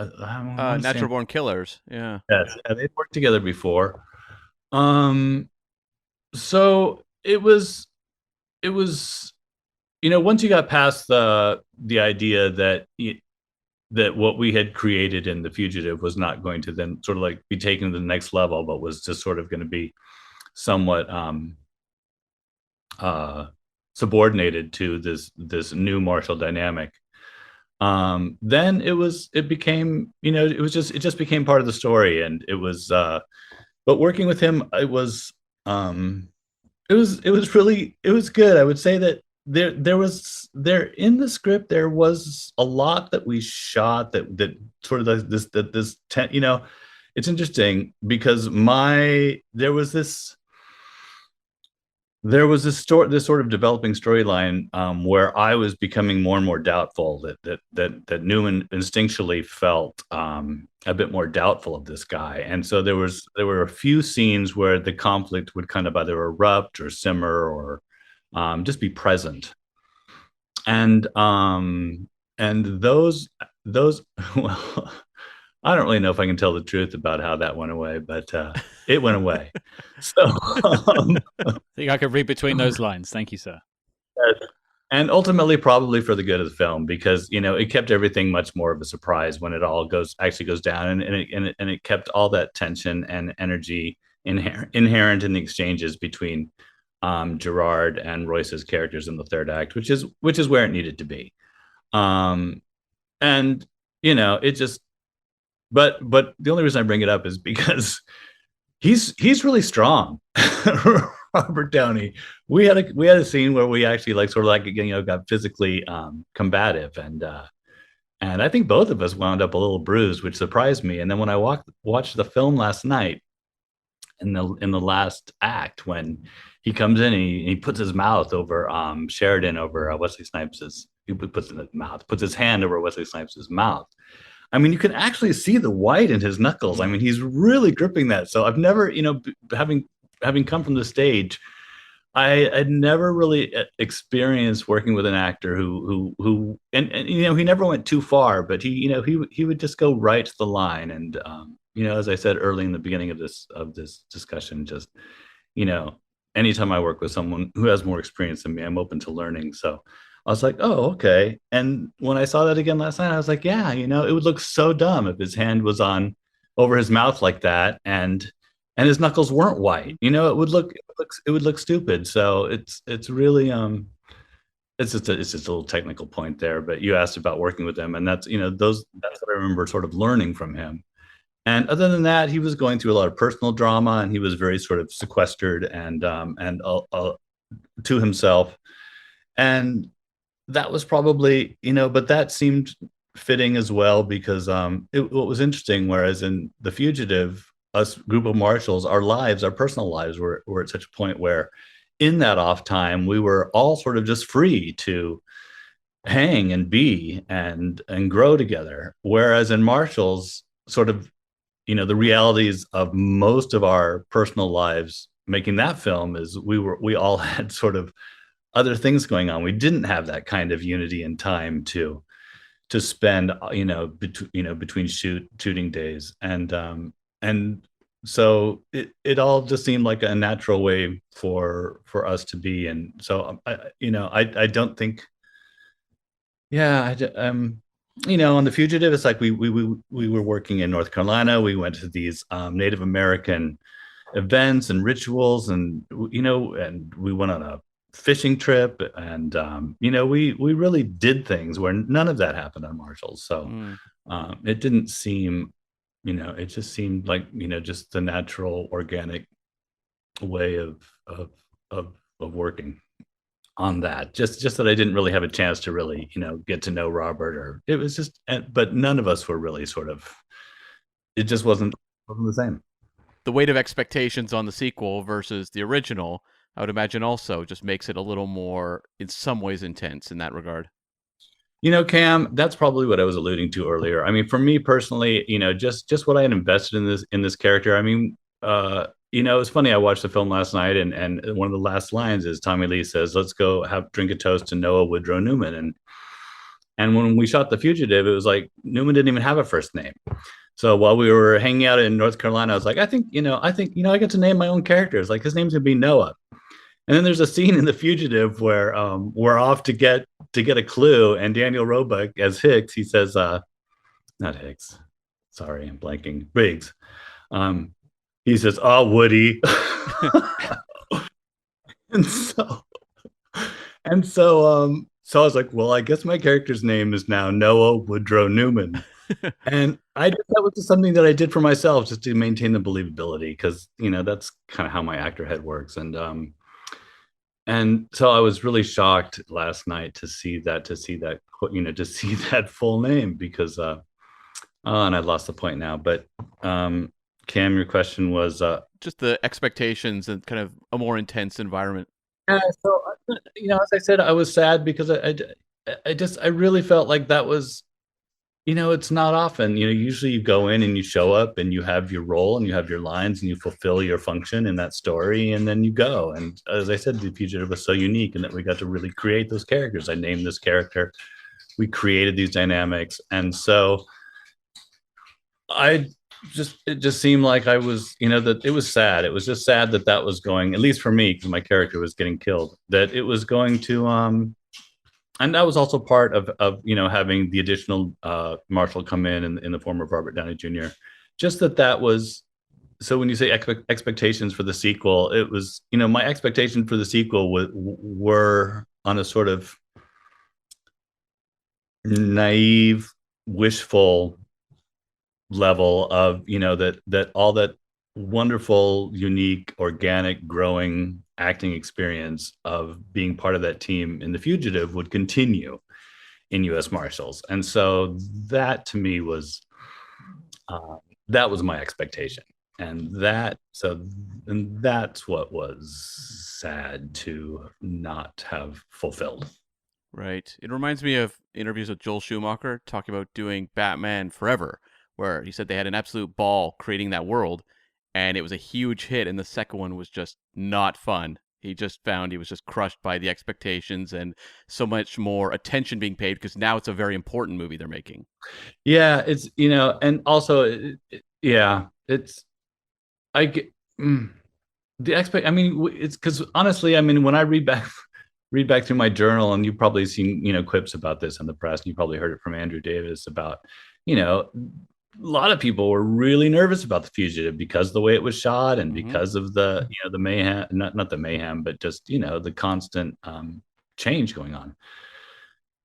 Natural Born Killers. Yeah. Yes, they'd worked together before. So it was, once you got past the idea that what we had created in The Fugitive was not going to then sort of like be taken to the next level, but was just sort of going to be somewhat subordinated to this new Marshall dynamic. Then it became, it just became part of the story, and it was, but working with him, it was good. I would say that there in the script there was a lot that we shot that sort of it's interesting because there was this sort of developing storyline where I was becoming more and more doubtful that Newman instinctually felt a bit more doubtful of this guy, and so there were a few scenes where the conflict would kind of either erupt or simmer or just be present, and those well, I don't really know if I can tell the truth about how that went away, but it went away. So, I think I could read between those lines. Thank you, sir. and ultimately, probably for the good of the film, because it kept everything much more of a surprise when it all goes down, and it kept all that tension and energy inherent in the exchanges between Gerard and Royce's characters in the third act, which is where it needed to be. And it just. But the only reason I bring it up is because he's really strong. Robert Downey. We had a scene where we actually got physically combative, and I think both of us wound up a little bruised, which surprised me. And then when I watched the film last night, in the last act, when he comes in and he puts his mouth over Sheridan, over Wesley Snipes', he puts his hand over Wesley Snipes' mouth. I mean, you can actually see the white in his knuckles. I mean, he's really gripping that. So I've never, having come from the stage, I'd never really experienced working with an actor who he never went too far, but he would just go right to the line. And as I said early in the beginning of this discussion, just anytime I work with someone who has more experience than me, I'm open to learning. So I was like, oh, okay. And when I saw that again last night, I was like, yeah, it would look so dumb if his hand was over his mouth like that, and his knuckles weren't white. It would look stupid. So it's really it's just a little technical point there. But you asked about working with him, and that's that's what I remember sort of learning from him. And other than that, he was going through a lot of personal drama, and he was very sort of sequestered and to himself. And that was probably, but that seemed fitting as well, because what was interesting, whereas in The Fugitive, us group of marshals, our personal lives were at such a point where in that off time, we were all sort of just free to hang and be and grow together. Whereas in Marshals, sort of, the realities of most of our personal lives making that film is we all had sort of other things going on. We didn't have that kind of unity and time to spend, between shooting days, and so it all just seemed like a natural way for us to be. And so I don't think, yeah, on The Fugitive, it's like we were working in North Carolina. We went to these Native American events and rituals, and and we went on a fishing trip, and we really did things where none of that happened on Marshals. So it didn't seem, it just seemed like just the natural, organic way of working on that. Just that I didn't really have a chance to really get to know Robert, or it was just, but none of us were really sort of, it just wasn't the same. The weight of expectations on the sequel versus the original, I would imagine, also just makes it a little more, in some ways, intense in that regard. Cam, that's probably what I was alluding to earlier. I mean, for me personally, just what I had invested in this character. I mean, it's funny. I watched the film last night, and one of the last lines is Tommy Lee says, "Let's go drink a toast to Noah Woodrow Newman." And when we shot The Fugitive, it was like Newman didn't even have a first name. So while we were hanging out in North Carolina, I was like, I think I get to name my own characters. Like, his name's gonna be Noah. And then there's a scene in The Fugitive where we're off to get a clue, and Daniel Roebuck as Hicks, he says, not Hicks, sorry, I'm blanking, Briggs. He says, "Oh, Woody." and so I was like, well, I guess my character's name is now Noah Woodrow Newman. And that was just something that I did for myself, just to maintain the believability, because that's kind of how my actor head works. And and so I was really shocked last night to see that, to see that full name, because oh, and I lost the point now. But Cam, your question was Just the expectations and kind of a more intense environment. yeah. So as I said, I was sad because I really felt like that was, it's not often. Usually you go in and you show up and you have your role and you have your lines and you fulfill your function in that story, and then you go. And as I said, The Fugitive was so unique in that we got to really create those characters. I named this character. We created these dynamics, and so it just seemed like I was, that it was sad. It was just sad that was going, at least for me, because my character was getting killed, that it was going to, and that was also part of having the additional Marshal come in the form of Robert Downey Jr. Just that was, so when you say expectations for the sequel, it was, my expectation for the sequel were on a sort of naive, wishful level of, that all that wonderful, unique, organic, growing acting experience of being part of that team in The Fugitive would continue in U.S. Marshals. And so that to me was that was my expectation, and that's what was sad to not have fulfilled. Right. It reminds me of interviews with Joel Schumacher talking about doing Batman Forever, where he said they had an absolute ball creating that world, and it was a huge hit, and the second one was just not fun. He just found he was just crushed by the expectations and so much more attention being paid, because now it's a very important movie they're making. Yeah, it's, and also, it's, I get I mean, it's because honestly, I mean, when I read back through my journal, and you've probably seen, quips about this in the press, and you probably heard it from Andrew Davis about, a lot of people were really nervous about The Fugitive because of the way it was shot, and because of the, the mayhem, not the mayhem, but just, the constant change going on.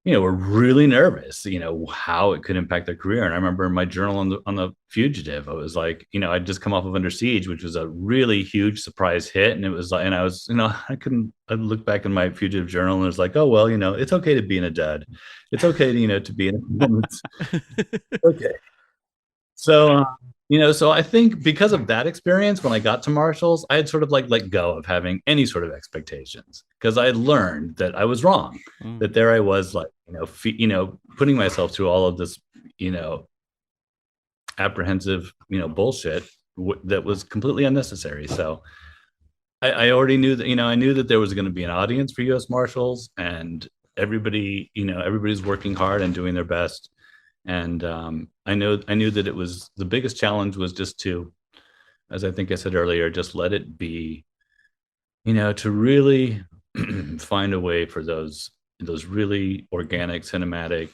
Were really nervous, how it could impact their career. And I remember in my journal on the Fugitive, I was like, I'd just come off of Under Siege, which was a really huge surprise hit. And it was like, and I was, I look back in my Fugitive journal and it's like, oh, well, it's okay to be in a dud. It's okay to, to be in a moment. Okay. So, so I think because of that experience, when I got to Marshals, I had sort of like let go of having any sort of expectations, because I had learned that I was wrong, that there I was, like, putting myself through all of this, apprehensive, bullshit that was completely unnecessary. So I already knew that, I knew that there was going to be an audience for U.S. Marshals, and everybody, everybody's working hard and doing their best. And I knew that it was, the biggest challenge was just to, as I think I said earlier, just let it be, to really find a way for those really organic, cinematic,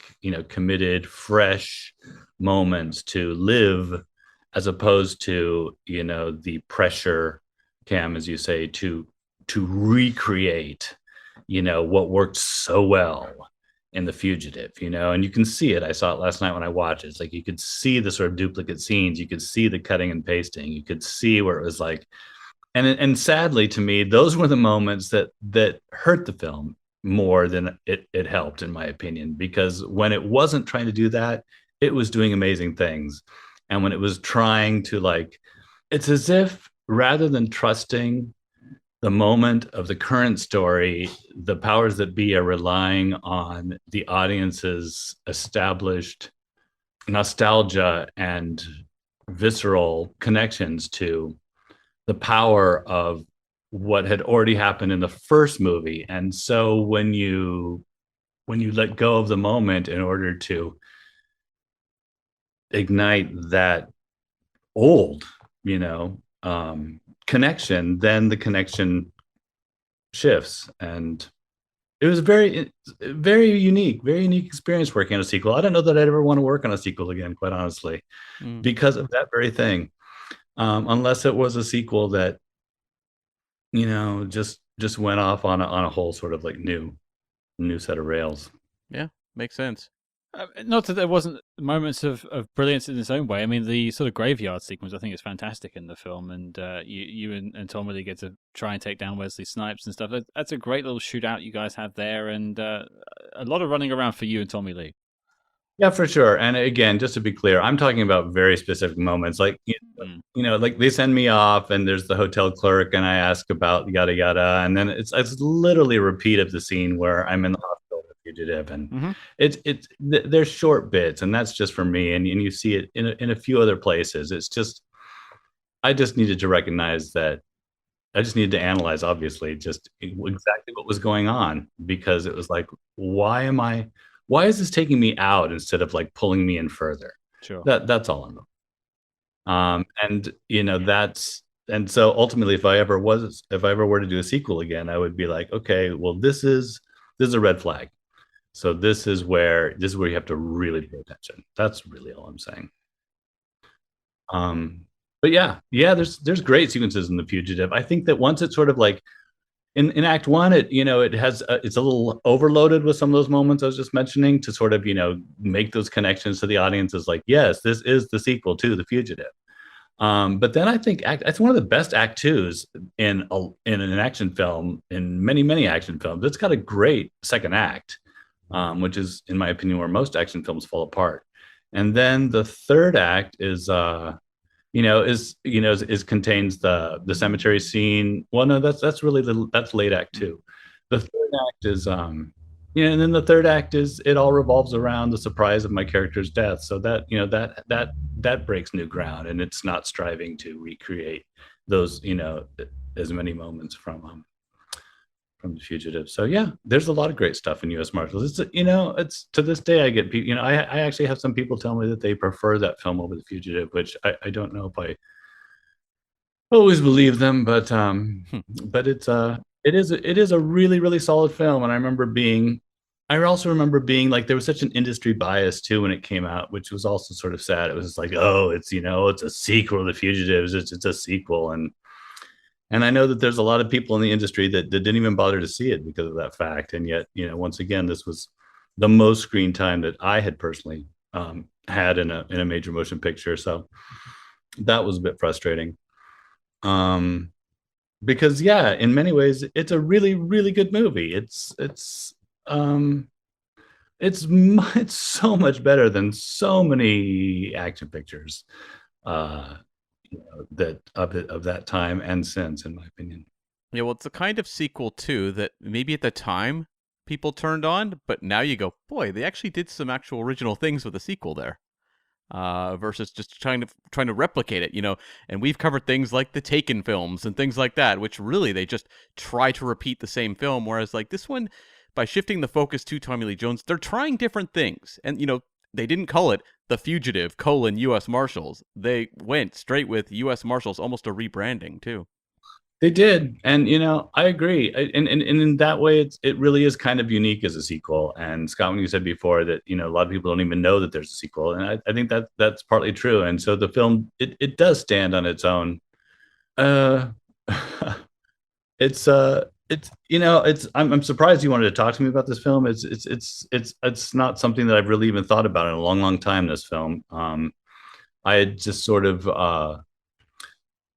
committed, fresh moments to live, as opposed to, the pressure, Cam, as you say, to recreate, what worked so well in The Fugitive, and you can see it. I saw it last night when I watched it. It's like you could see the sort of duplicate scenes, you could see the cutting and pasting, you could see where it was like, and sadly to me, those were the moments that hurt the film more than it helped, in my opinion, because when it wasn't trying to do that, it was doing amazing things. And when it was trying to, like, it's as if rather than trusting the moment of the current story, the powers that be are relying on the audience's established nostalgia and visceral connections to the power of what had already happened in the first movie. And so when you let go of the moment in order to ignite that old, connection, then the connection shifts. And it was very, very unique experience working on a sequel. I don't know that I'd ever want to work on a sequel again, quite honestly, because of that very thing. Unless it was a sequel that, just went off on a whole sort of like new set of rails. Yeah, makes sense. Not that there wasn't moments of brilliance in its own way. I mean, the sort of graveyard sequence I think is fantastic in the film, and you and Tom really get to try and take down Wesley Snipes and stuff. That's a great little shootout you guys have there, and a lot of running around for you and Tommy Lee. Yeah, for sure. And again, just to be clear, I'm talking about very specific moments. Like, like they send me off and there's the hotel clerk and I ask about yada yada. And then it's literally a repeat of the scene where I'm in the hospital with Fugitive. And they're short bits. And that's just for me. And you see it in a few other places. It's just, I just needed to recognize that. I just needed to analyze, obviously, just exactly what was going on, because it was like, why is this taking me out instead of like pulling me in further? Sure. That's all I'm and and so ultimately, if I ever were to do a sequel again, I would be like, okay, well, this is a red flag. So this is where you have to really pay attention. That's really all I'm saying. But yeah, there's great sequences in The Fugitive. I think that once it's sort of like in Act One, it has it's a little overloaded with some of those moments I was just mentioning to sort of make those connections to the audience as like, yes, this is the sequel to The Fugitive. But then I think it's one of the best Act Twos in an action film, in many action films. It's got a great second act, which is, in my opinion, where most action films fall apart. And then the third act is contains the cemetery scene. Well, no, that's really that's late Act Two. The third act is and then the third act is, it all revolves around the surprise of my character's death. So that that breaks new ground, and it's not striving to recreate those as many moments from The Fugitive. So yeah, there's a lot of great stuff in U.S. Marshals. It's to this day I get people. I actually have some people tell me that they prefer that film over The Fugitive, which I don't know if I always believe them, but it is a really, really solid film. And I also remember being like, there was such an industry bias too when it came out, which was also sort of sad. It was just like, oh, it's a sequel to The Fugitives. It's a sequel, and I know that there's a lot of people in the industry that didn't even bother to see it because of that fact. And yet, once again, this was the most screen time that I had personally had in a major motion picture. So that was a bit frustrating. Because yeah, in many ways, it's a really, really good movie. It's so much better than so many action pictures. That of that time and since, in my opinion. Yeah, well, it's a kind of sequel too that maybe at the time people turned on, but now you go, boy, they actually did some actual original things with the sequel there, versus just trying to replicate it, And we've covered things like the Taken films and things like that, which really they just try to repeat the same film. Whereas like this one, by shifting the focus to Tommy Lee Jones, they're trying different things, and they didn't call it The Fugitive, U.S. Marshals. They went straight with U.S. Marshals, almost a rebranding, too. They did. And, I agree. And in that way, it really is kind of unique as a sequel. And Scott, when you said before that, a lot of people don't even know that there's a sequel. And I think that's partly true. And so the film, it does stand on its own. I'm surprised you wanted to talk to me about this film. It's not something that I've really even thought about in a long, long time, this film. I had just sort of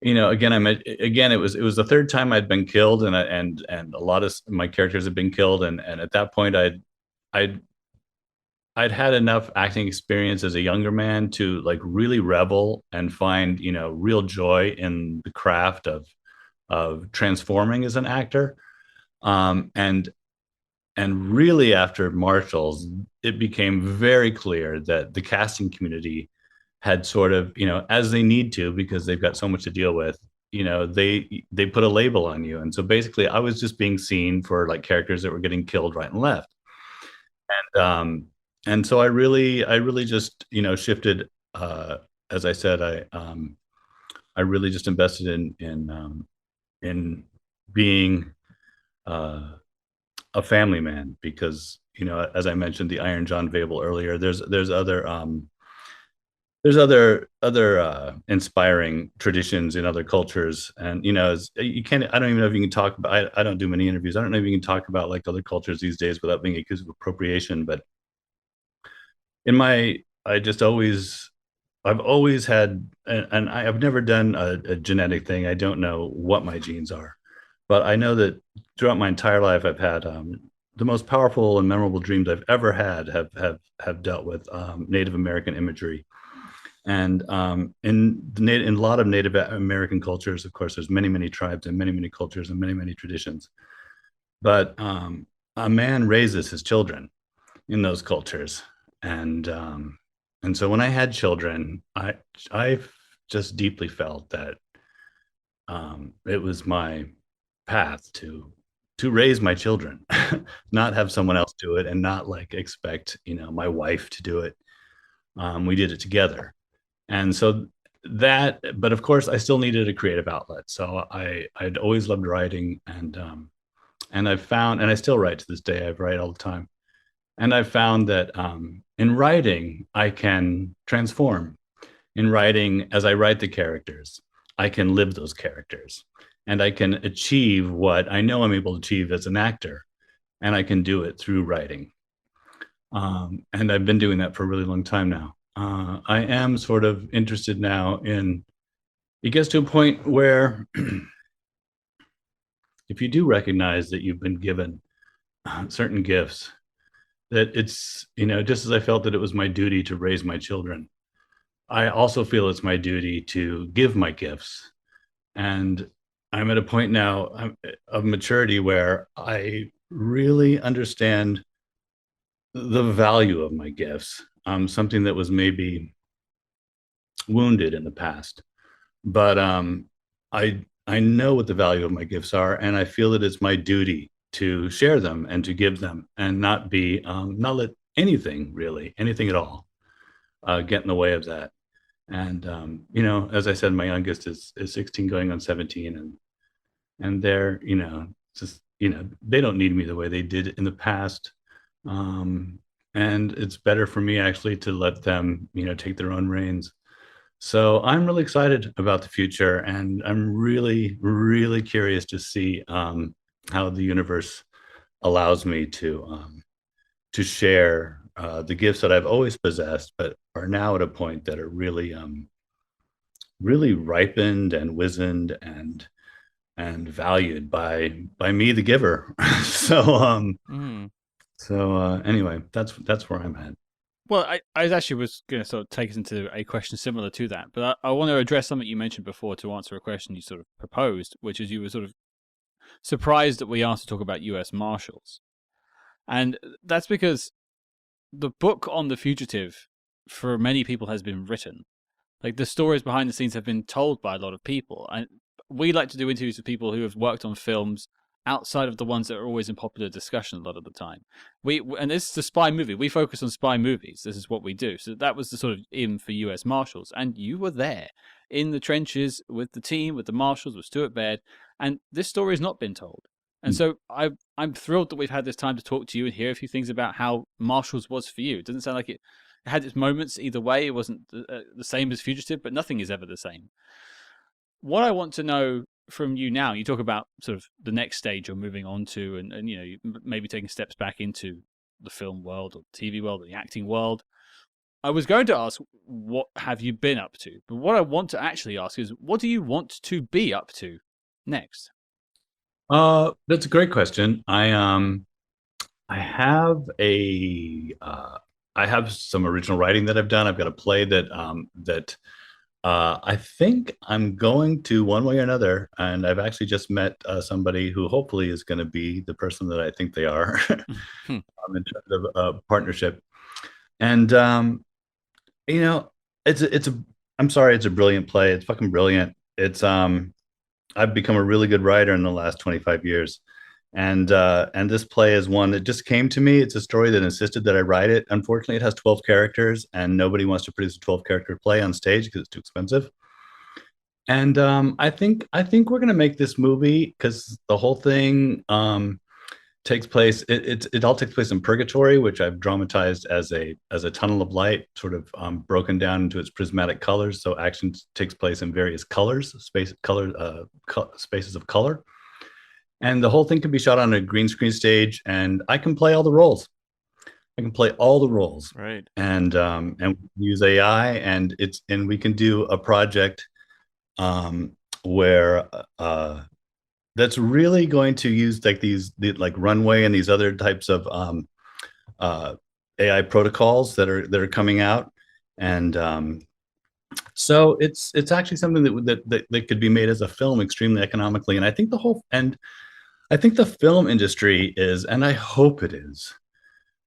again, it was the third time I'd been killed, and a lot of my characters had been killed, and at that point I'd had enough acting experience as a younger man to like really revel and find real joy in the craft of transforming as an actor. And really after Marshals, it became very clear that the casting community had sort of, as they need to, because they've got so much to deal with, they put a label on you. And so basically I was just being seen for like characters that were getting killed right and left. And so I really just, shifted, as I said, I really just invested in being a family man, because as I mentioned the Iron John fable earlier, there's other inspiring traditions in other cultures, and you can't. I don't even know if you can talk about. I don't do many interviews. I don't know if you can talk about like other cultures these days without being accused of appropriation, but in my, I just always, I've always had, and I've never done a genetic thing. I don't know what my genes are, but I know that throughout my entire life, I've had the most powerful and memorable dreams I've ever had have dealt with Native American imagery. And in a lot of Native American cultures, of course, there's many tribes and many cultures and many traditions. But a man raises his children in those cultures, and so when I had children, I just deeply felt that it was my path to raise my children, not have someone else do it, and not like expect my wife to do it. We did it together, and so that. But of course, I still needed a creative outlet. So I'd always loved writing, and I've found, and I still write to this day. I write all the time. And I've found that in writing, I can transform. In writing, as I write the characters, I can live those characters, and I can achieve what I know I'm able to achieve as an actor, and I can do it through writing. And I've been doing that for a really long time now. I am sort of interested now in, it gets to a point where if you do recognize that you've been given certain gifts, that it's, just as I felt that it was my duty to raise my children, I also feel it's my duty to give my gifts. And I'm at a point now of maturity where I really understand the value of my gifts. Something that was maybe wounded in the past, but I know what the value of my gifts are, and I feel that it's my duty to share them and to give them, and not let anything at all get in the way of that. And as I said, my youngest is 16 going on 17, and they're just they don't need me the way they did in the past. And it's better for me actually to let them take their own reins. So I'm really excited about the future, and I'm really curious to see how the universe allows me to share the gifts that I've always possessed, but are now at a point that are really ripened and wizened and valued by me, the giver. So anyway, that's where I'm at. Well, I actually was going to sort of take us into a question similar to that, but I want to address something you mentioned before to answer a question you sort of proposed, which is you were sort of surprised that we asked to talk about U.S. Marshals. And that's because the book on The Fugitive, for many people, has been written. Like, the stories behind the scenes have been told by a lot of people. And we like to do interviews with people who have worked on films outside of the ones that are always in popular discussion a lot of the time. And this is a spy movie. We focus on spy movies. This is what we do. So that was the sort of aim for U.S. Marshals. And you were there in the trenches with the team, with the Marshals, with Stuart Baird. And this story has not been told. And so I'm thrilled that we've had this time to talk to you and hear a few things about how Marshals was for you. It doesn't sound like it had its moments either way. It wasn't the same as Fugitive, but nothing is ever the same. What I want to know from you now, you talk about sort of the next stage you're moving on to, and you maybe taking steps back into the film world or the TV world or the acting world. I was going to ask, what have you been up to? But what I want to actually ask is, what do you want to be up to next? That's a great question. I have I have some original writing that I've done. I've got a play that I think I'm going to, one way or another, and I've actually just met somebody who hopefully is going to be the person that I think they are in terms of partnership. And I'm sorry, it's a brilliant play. It's fucking brilliant. It's I've become a really good writer in the last 25 years. And this play is one that just came to me. It's a story that insisted that I write it. Unfortunately, it has 12 characters, and nobody wants to produce a 12-character play on stage because it's too expensive. And I think we're gonna make this movie because the whole thing takes place. It all takes place in purgatory, which I've dramatized as a tunnel of light, sort of broken down into its prismatic colors. So action takes place in various colors, spaces of color. And the whole thing can be shot on a green screen stage, and I can play all the roles. I can play all the roles, Right. and use AI, and we can do a project where that's really going to use like like Runway and these other types of AI protocols that are coming out, and so it's actually something that could be made as a film extremely economically. And I think the film industry is, and I hope it is.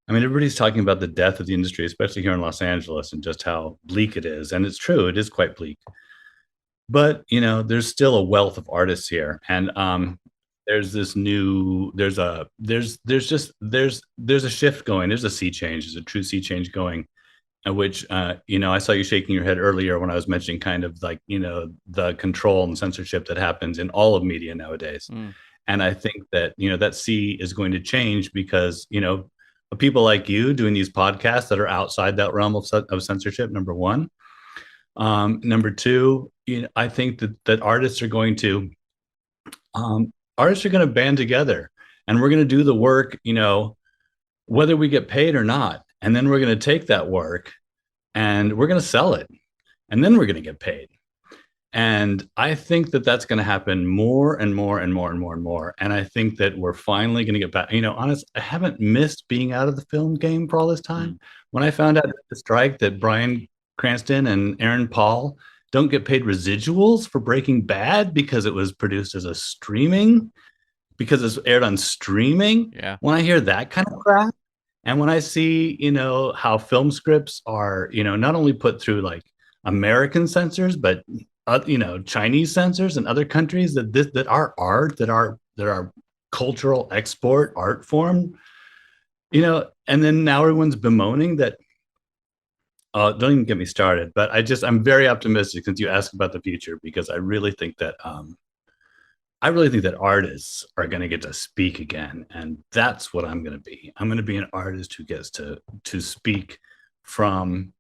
I mean, everybody's talking about the death of the industry, especially here in Los Angeles, and just how bleak it is. And it's true, it is quite bleak. But there's still a wealth of artists here, and there's this new there's a there's a shift going. There's a sea change. There's a true sea change going, which I saw you shaking your head earlier when I was mentioning kind of like the control and censorship that happens in all of media nowadays. And I think that that sea is going to change because people like you doing these podcasts that are outside that realm of censorship, number one. Number two, I think that artists are going to band together, and we're going to do the work, whether we get paid or not. And then we're going to take that work and we're going to sell it, and then we're going to get paid. And I think that that's going to happen more and more and more and more and more. And I think that we're finally going to get back. Honest, I haven't missed being out of the film game for all this time. When I found out the strike that Bryan Cranston and Aaron Paul don't get paid residuals for Breaking Bad because it was produced as because it's aired on streaming. Yeah. When I hear that kind of crap, and when I see, how film scripts are, not only put through like American censors, but Chinese censors and other countries that are art, that are cultural export art form, and then now everyone's bemoaning that. Don't even get me started. But I'm very optimistic since you asked about the future, because I really think that artists are going to get to speak again, and that's what I'm going to be. I'm going to be an artist who gets to speak from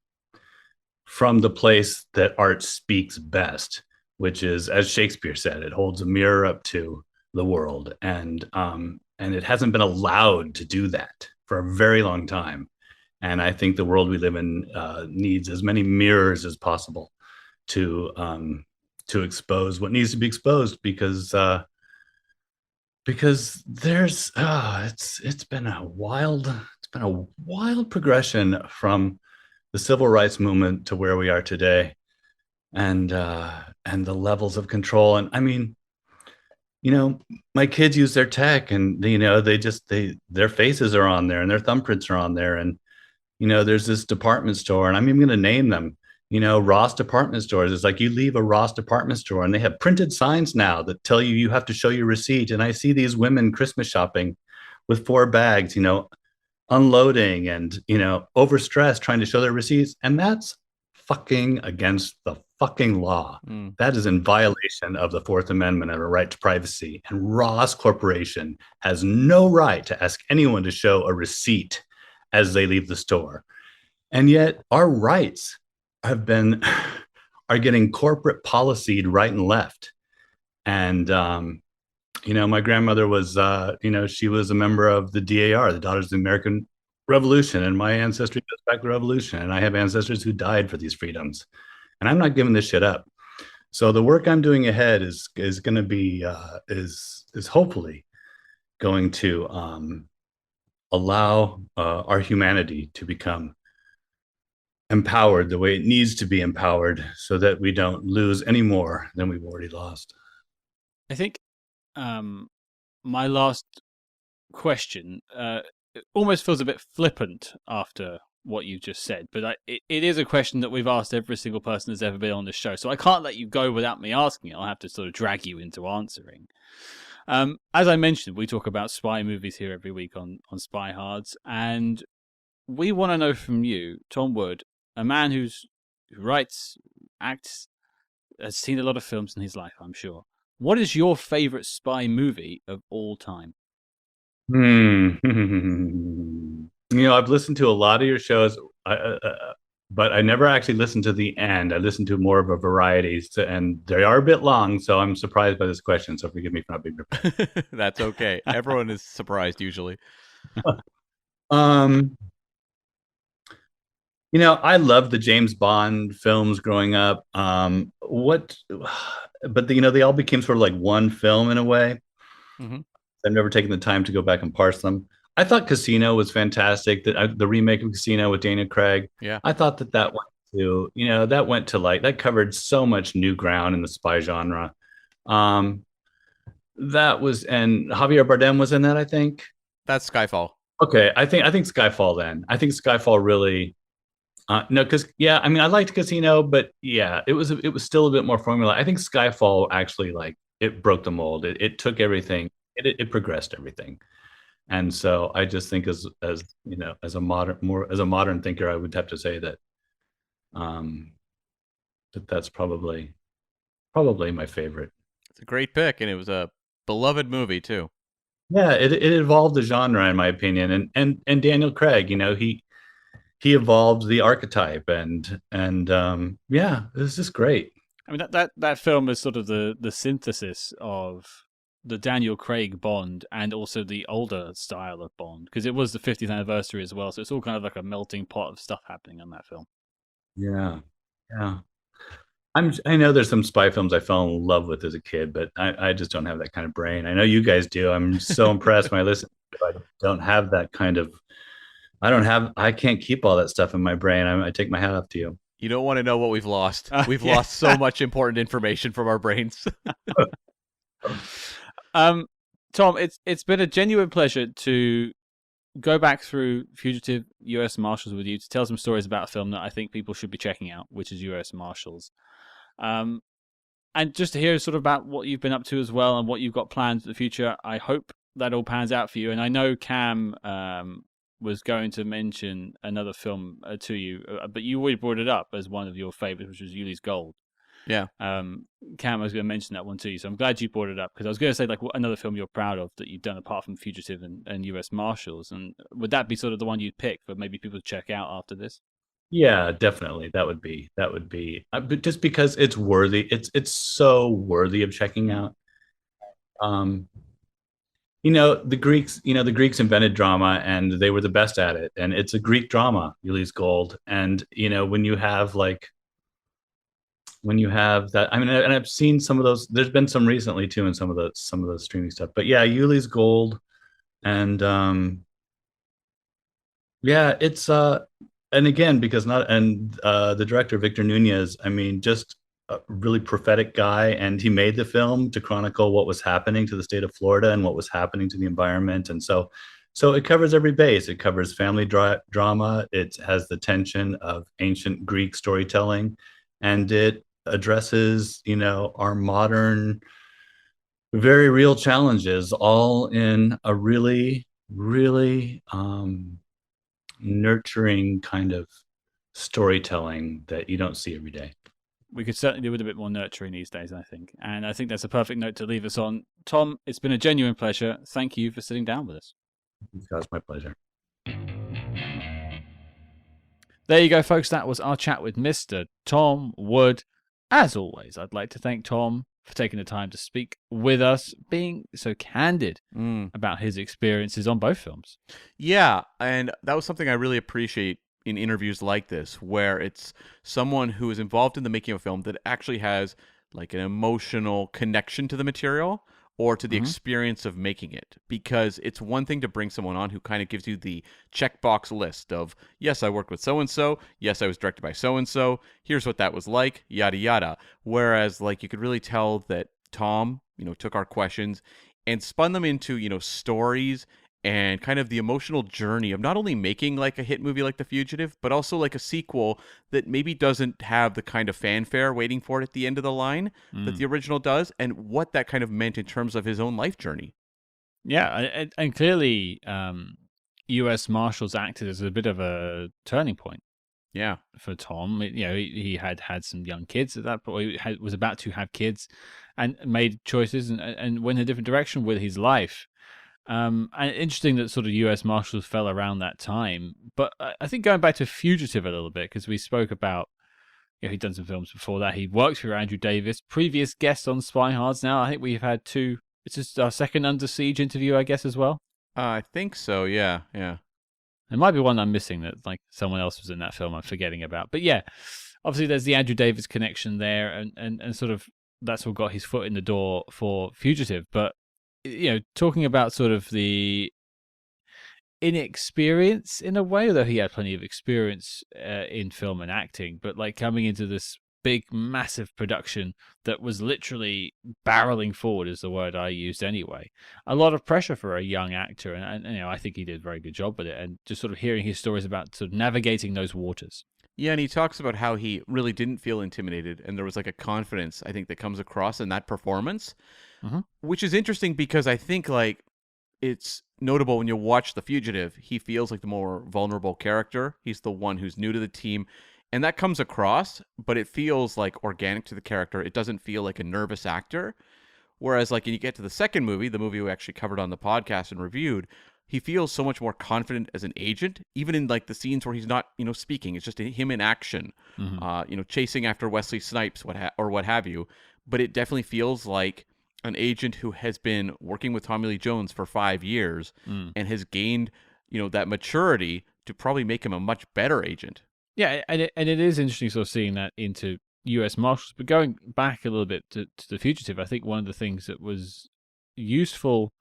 the place that art speaks best, which is, as Shakespeare said, it holds a mirror up to the world, and it hasn't been allowed to do that for a very long time. And I think the world we live in needs as many mirrors as possible to expose what needs to be exposed, because there's it's been a wild progression from the civil rights movement to where we are today, and the levels of control. And I mean, my kids use their tech, and their faces are on there and their thumbprints are on there, and there's this department store, and I'm even going to name them, Ross department stores. It's like you leave a Ross department store and they have printed signs now that tell you have to show your receipt. And I see these women Christmas shopping with 4 bags, unloading and, overstressed, trying to show their receipts. And that's fucking against the fucking law. That is in violation of the Fourth Amendment and a right to privacy. And Ross Corporation has no right to ask anyone to show a receipt as they leave the store. And yet our rights are getting corporate policied right and left. And, my grandmother was, she was a member of the DAR, the Daughters of the American Revolution. And my ancestry goes back to the revolution. And I have ancestors who died for these freedoms. And I'm not giving this shit up. So the work I'm doing ahead is going to be, is hopefully going to, allow our humanity to become empowered the way it needs to be empowered, so that we don't lose any more than we've already lost. I think my last question it almost feels a bit flippant after what you just said, but it is a question that we've asked every single person that's ever been on the show, so I can't let you go without me asking it. I'll have to sort of drag you into answering. As I mentioned, we talk about spy movies here every week on Spyhards, and we want to know from you, Tom Wood, a man who writes, acts, has seen a lot of films in his life, I'm sure. What is your favorite spy movie of all time? I've listened to a lot of your shows, but I never actually listened to the end. I listened to more of a variety, and they are a bit long, so I'm surprised by this question, so forgive me for not being prepared. That's okay. Everyone is surprised usually. I loved the James Bond films growing up. But they all became sort of like one film in a way. Hmm. I've never taken the time to go back and parse them. I thought Casino was fantastic. The remake of Casino with Daniel Craig. Yeah. I thought that went to like that covered so much new ground in the spy genre. Um, and Javier Bardem was in that, I think. That's Skyfall. Okay, I think Skyfall then. I think Skyfall really no, because yeah, I mean I liked Casino, but yeah, it was still a bit more formula. I think Skyfall actually like it broke the mold. It took everything, it progressed everything. And so I just think as a modern thinker, I would have to say that um that's probably my favorite. It's a great pick, and it was a beloved movie too. Yeah, it evolved the genre in my opinion, and Daniel Craig, he evolved the archetype, and yeah, it was just great. I mean, that film is sort of the synthesis of the Daniel Craig Bond and also the older style of Bond, because it was the 50th anniversary as well, so it's all kind of like a melting pot of stuff happening in that film. Yeah, yeah. I know there's some spy films I fell in love with as a kid, but I just don't have that kind of brain. I know you guys do. I'm so impressed when I listen. I don't have that kind of. I can't keep all that stuff in my brain. I take my hat off to you. You don't want to know what we've lost. We've Yeah. lost so much important information from our brains. Tom, it's been a genuine pleasure to go back through Fugitive, U.S. Marshals with you to tell some stories about a film that I think people should be checking out, which is U.S. Marshals. And just to hear sort of about what you've been up to as well and what you've got planned for the future. I hope that all pans out for you. And I know Cam was going to mention another film to you, but you already brought it up as one of your favorites, which was Ulee's Gold. Yeah. Cam, I was going to mention that one to you, so I'm glad you brought it up, because I was going to say, like, what another film you're proud of that you've done apart from Fugitive and U.S. Marshals, and would that be sort of the one you'd pick for maybe people to check out after this? Yeah, definitely. But just because it's worthy. It's so worthy of checking out. Um, the Greeks invented drama, and they were the best at it. And it's a Greek drama, Ulee's Gold. And when you have that, I mean, and I've seen some of those. There's been some recently too, in some of the streaming stuff. But yeah, Ulee's Gold, and yeah, it's and again, because not and the director Victor Nunez, I mean, just a really prophetic guy, and he made the film to chronicle what was happening to the state of Florida and what was happening to the environment, and so it covers every base. It covers family drama. It has the tension of ancient Greek storytelling, and it addresses, our modern, very real challenges, all in a really, really nurturing kind of storytelling that you don't see every day. We could certainly do with a bit more nurturing these days, I think. And I think that's a perfect note to leave us on. Tom, it's been a genuine pleasure. Thank you for sitting down with us. That's my pleasure. There you go, folks. That was our chat with Mr. Tom Wood. As always, I'd like to thank Tom for taking the time to speak with us, being so candid about his experiences on both films. Yeah, and that was something I really appreciate in interviews like this, where it's someone who is involved in the making of a film that actually has like an emotional connection to the material or to the experience of making it. Because it's one thing to bring someone on who kind of gives you the checkbox list of, yes, I worked with so-and-so, yes, I was directed by so-and-so, here's what that was like, yada, yada. Whereas, like, you could really tell that Tom, took our questions and spun them into, stories and kind of the emotional journey of not only making like a hit movie like The Fugitive, but also like a sequel that maybe doesn't have the kind of fanfare waiting for it at the end of the line that the original does, and what that kind of meant in terms of his own life journey. Yeah, and clearly U.S. Marshals acted as a bit of a turning point. Yeah, for Tom. He had some young kids at that point. He was about to have kids and made choices and went a different direction with his life. And interesting that sort of U.S. Marshals fell around that time. But I think going back to Fugitive a little bit, because we spoke about, he'd done some films before that. He worked for Andrew Davis, previous guest on Spyhards. Now I think we've had two. It's just our second Under Siege interview, I guess, as well. I think so. Yeah. There might be one I'm missing that like someone else was in that film I'm forgetting about. But yeah, obviously there's the Andrew Davis connection there, and sort of that's what got his foot in the door for Fugitive. But talking about sort of the inexperience in a way, although he had plenty of experience in film and acting, but like coming into this big, massive production that was literally barreling forward is the word I used anyway. A lot of pressure for a young actor, and I think he did a very good job with it. And just sort of hearing his stories about sort of navigating those waters. Yeah, and he talks about how he really didn't feel intimidated, and there was like a confidence, I think, that comes across in that performance, which is interesting because I think like it's notable when you watch The Fugitive, he feels like the more vulnerable character. He's the one who's new to the team, and that comes across, but it feels like organic to the character. It doesn't feel like a nervous actor. Whereas like when you get to the second movie, the movie we actually covered on the podcast and reviewed, he feels so much more confident as an agent, even in like the scenes where he's not, speaking. It's just him in action, chasing after Wesley Snipes, what have you. But it definitely feels like an agent who has been working with Tommy Lee Jones for 5 years and has gained, that maturity to probably make him a much better agent. Yeah, and it is interesting sort of seeing that into U.S. Marshals. But going back a little bit to The Fugitive, I think one of the things that was useful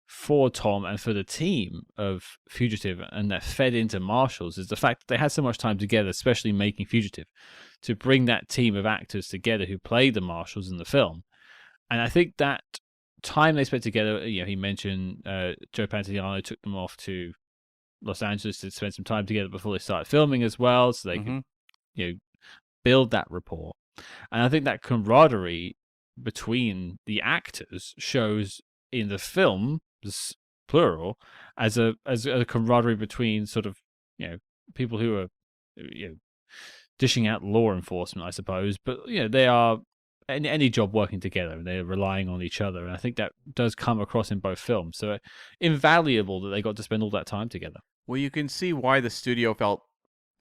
for Tom and for the team of Fugitive and that fed into Marshals is the fact that they had so much time together, especially making Fugitive, to bring that team of actors together who played the Marshals in the film. And I think that time they spent together, he mentioned Joe Pantoliano took them off to Los Angeles to spend some time together before they started filming as well, so they could, build that rapport. And I think that camaraderie between the actors shows in the film, plural, as a camaraderie between sort of people who are dishing out law enforcement, I suppose, but they are in any job working together and they're relying on each other, and I think that does come across in both films. So invaluable that they got to spend all that time together. Well, you can see why the studio felt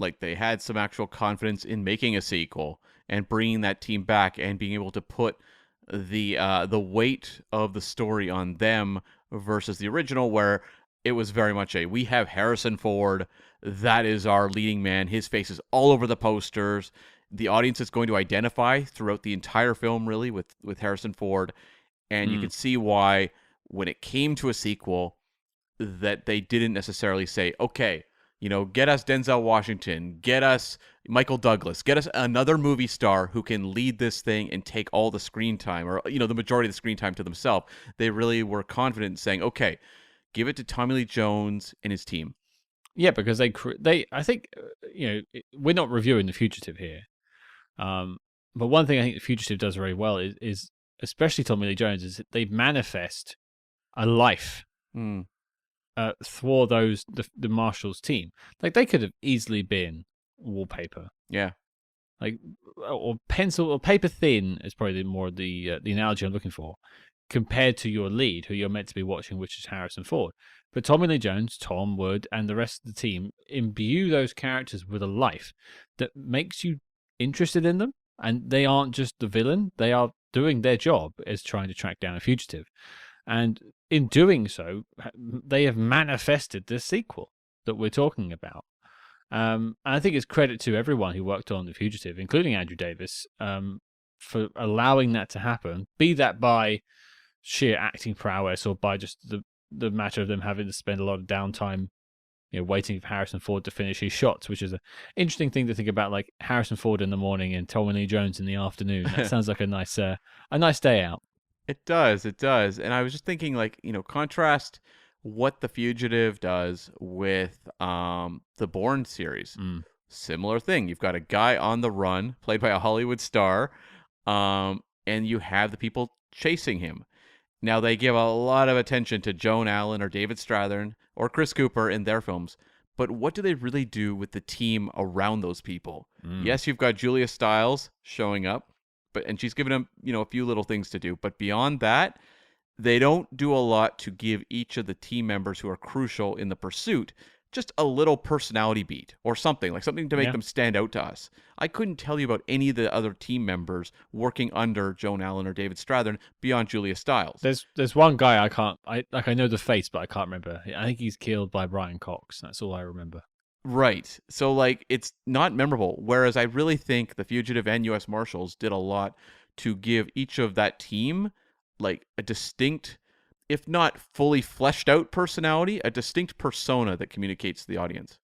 like they had some actual confidence in making a sequel and bringing that team back and being able to put the weight of the story on them versus the original, where it was very much we have Harrison Ford, that is our leading man. His face is all over the posters. The audience is going to identify throughout the entire film, really, with Harrison Ford. And you can see why, when it came to a sequel, that they didn't necessarily say, okay, get us Denzel Washington, get us Michael Douglas, get us another movie star who can lead this thing and take all the screen time, or, the majority of the screen time to themselves. They really were confident in saying, okay, give it to Tommy Lee Jones and his team. Yeah, because they I think, we're not reviewing The Fugitive here. But one thing I think The Fugitive does very well is especially Tommy Lee Jones, is they manifest a life for the Marshals team. Like they could have easily been wallpaper. Yeah. Like or pencil or paper thin is probably the analogy I'm looking for, compared to your lead, who you're meant to be watching, which is Harrison Ford. But Tommy Lee Jones, Tom Wood, and the rest of the team imbue those characters with a life that makes you interested in them, and they aren't just the villain. They are doing their job as trying to track down a fugitive. And in doing so, they have manifested this sequel that we're talking about. And I think it's credit to everyone who worked on The Fugitive, including Andrew Davis, for allowing that to happen, be that by sheer acting prowess or by just the matter of them having to spend a lot of downtime waiting for Harrison Ford to finish his shots, which is an interesting thing to think about, like Harrison Ford in the morning and Tommy Lee Jones in the afternoon. That sounds like a nice day out. It does. And I was just thinking, like, contrast what The Fugitive does with the Bourne series. Similar thing. You've got a guy on the run, played by a Hollywood star, and you have the people chasing him. Now, they give a lot of attention to Joan Allen or David Strathairn or Chris Cooper in their films, but what do they really do with the team around those people? Yes, you've got Julia Stiles showing up, and she's given him, a few little things to do. But beyond that, they don't do a lot to give each of the team members who are crucial in the pursuit just a little personality beat or something to make them stand out to us. I couldn't tell you about any of the other team members working under Joan Allen or David Strathairn beyond Julia Stiles. There's one guy I know the face, but I can't remember. I think he's killed by Brian Cox. That's all I remember. Right. So, like, it's not memorable. Whereas I really think the Fugitive and U.S. Marshals did a lot to give each of that team, like, a distinct, if not fully fleshed out personality, a distinct persona that communicates to the audience.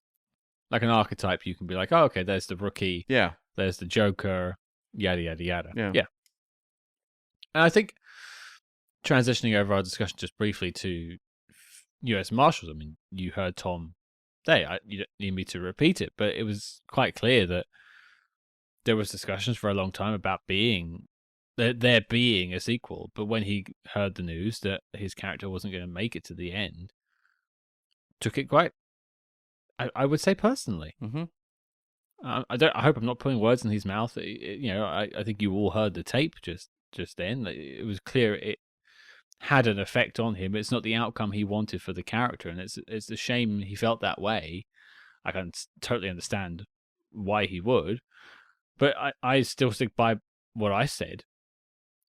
Like an archetype, you can be like, oh, okay, there's the rookie. Yeah. There's the Joker. Yada, yada, yada. Yeah. And I think transitioning over our discussion just briefly to U.S. Marshals, I mean, you heard Tom say, you don't need me to repeat it, but it was quite clear that there was discussions for a long time about there being a sequel, but when he heard the news that his character wasn't going to make it to the end, took it quite, I would say, personally. Mm-hmm. I hope I'm not putting words in his mouth. I think you all heard the tape just then. It was clear it had an effect on him. It's not the outcome he wanted for the character, and it's a shame he felt that way. I can totally understand why he would, but I still stick by what I said,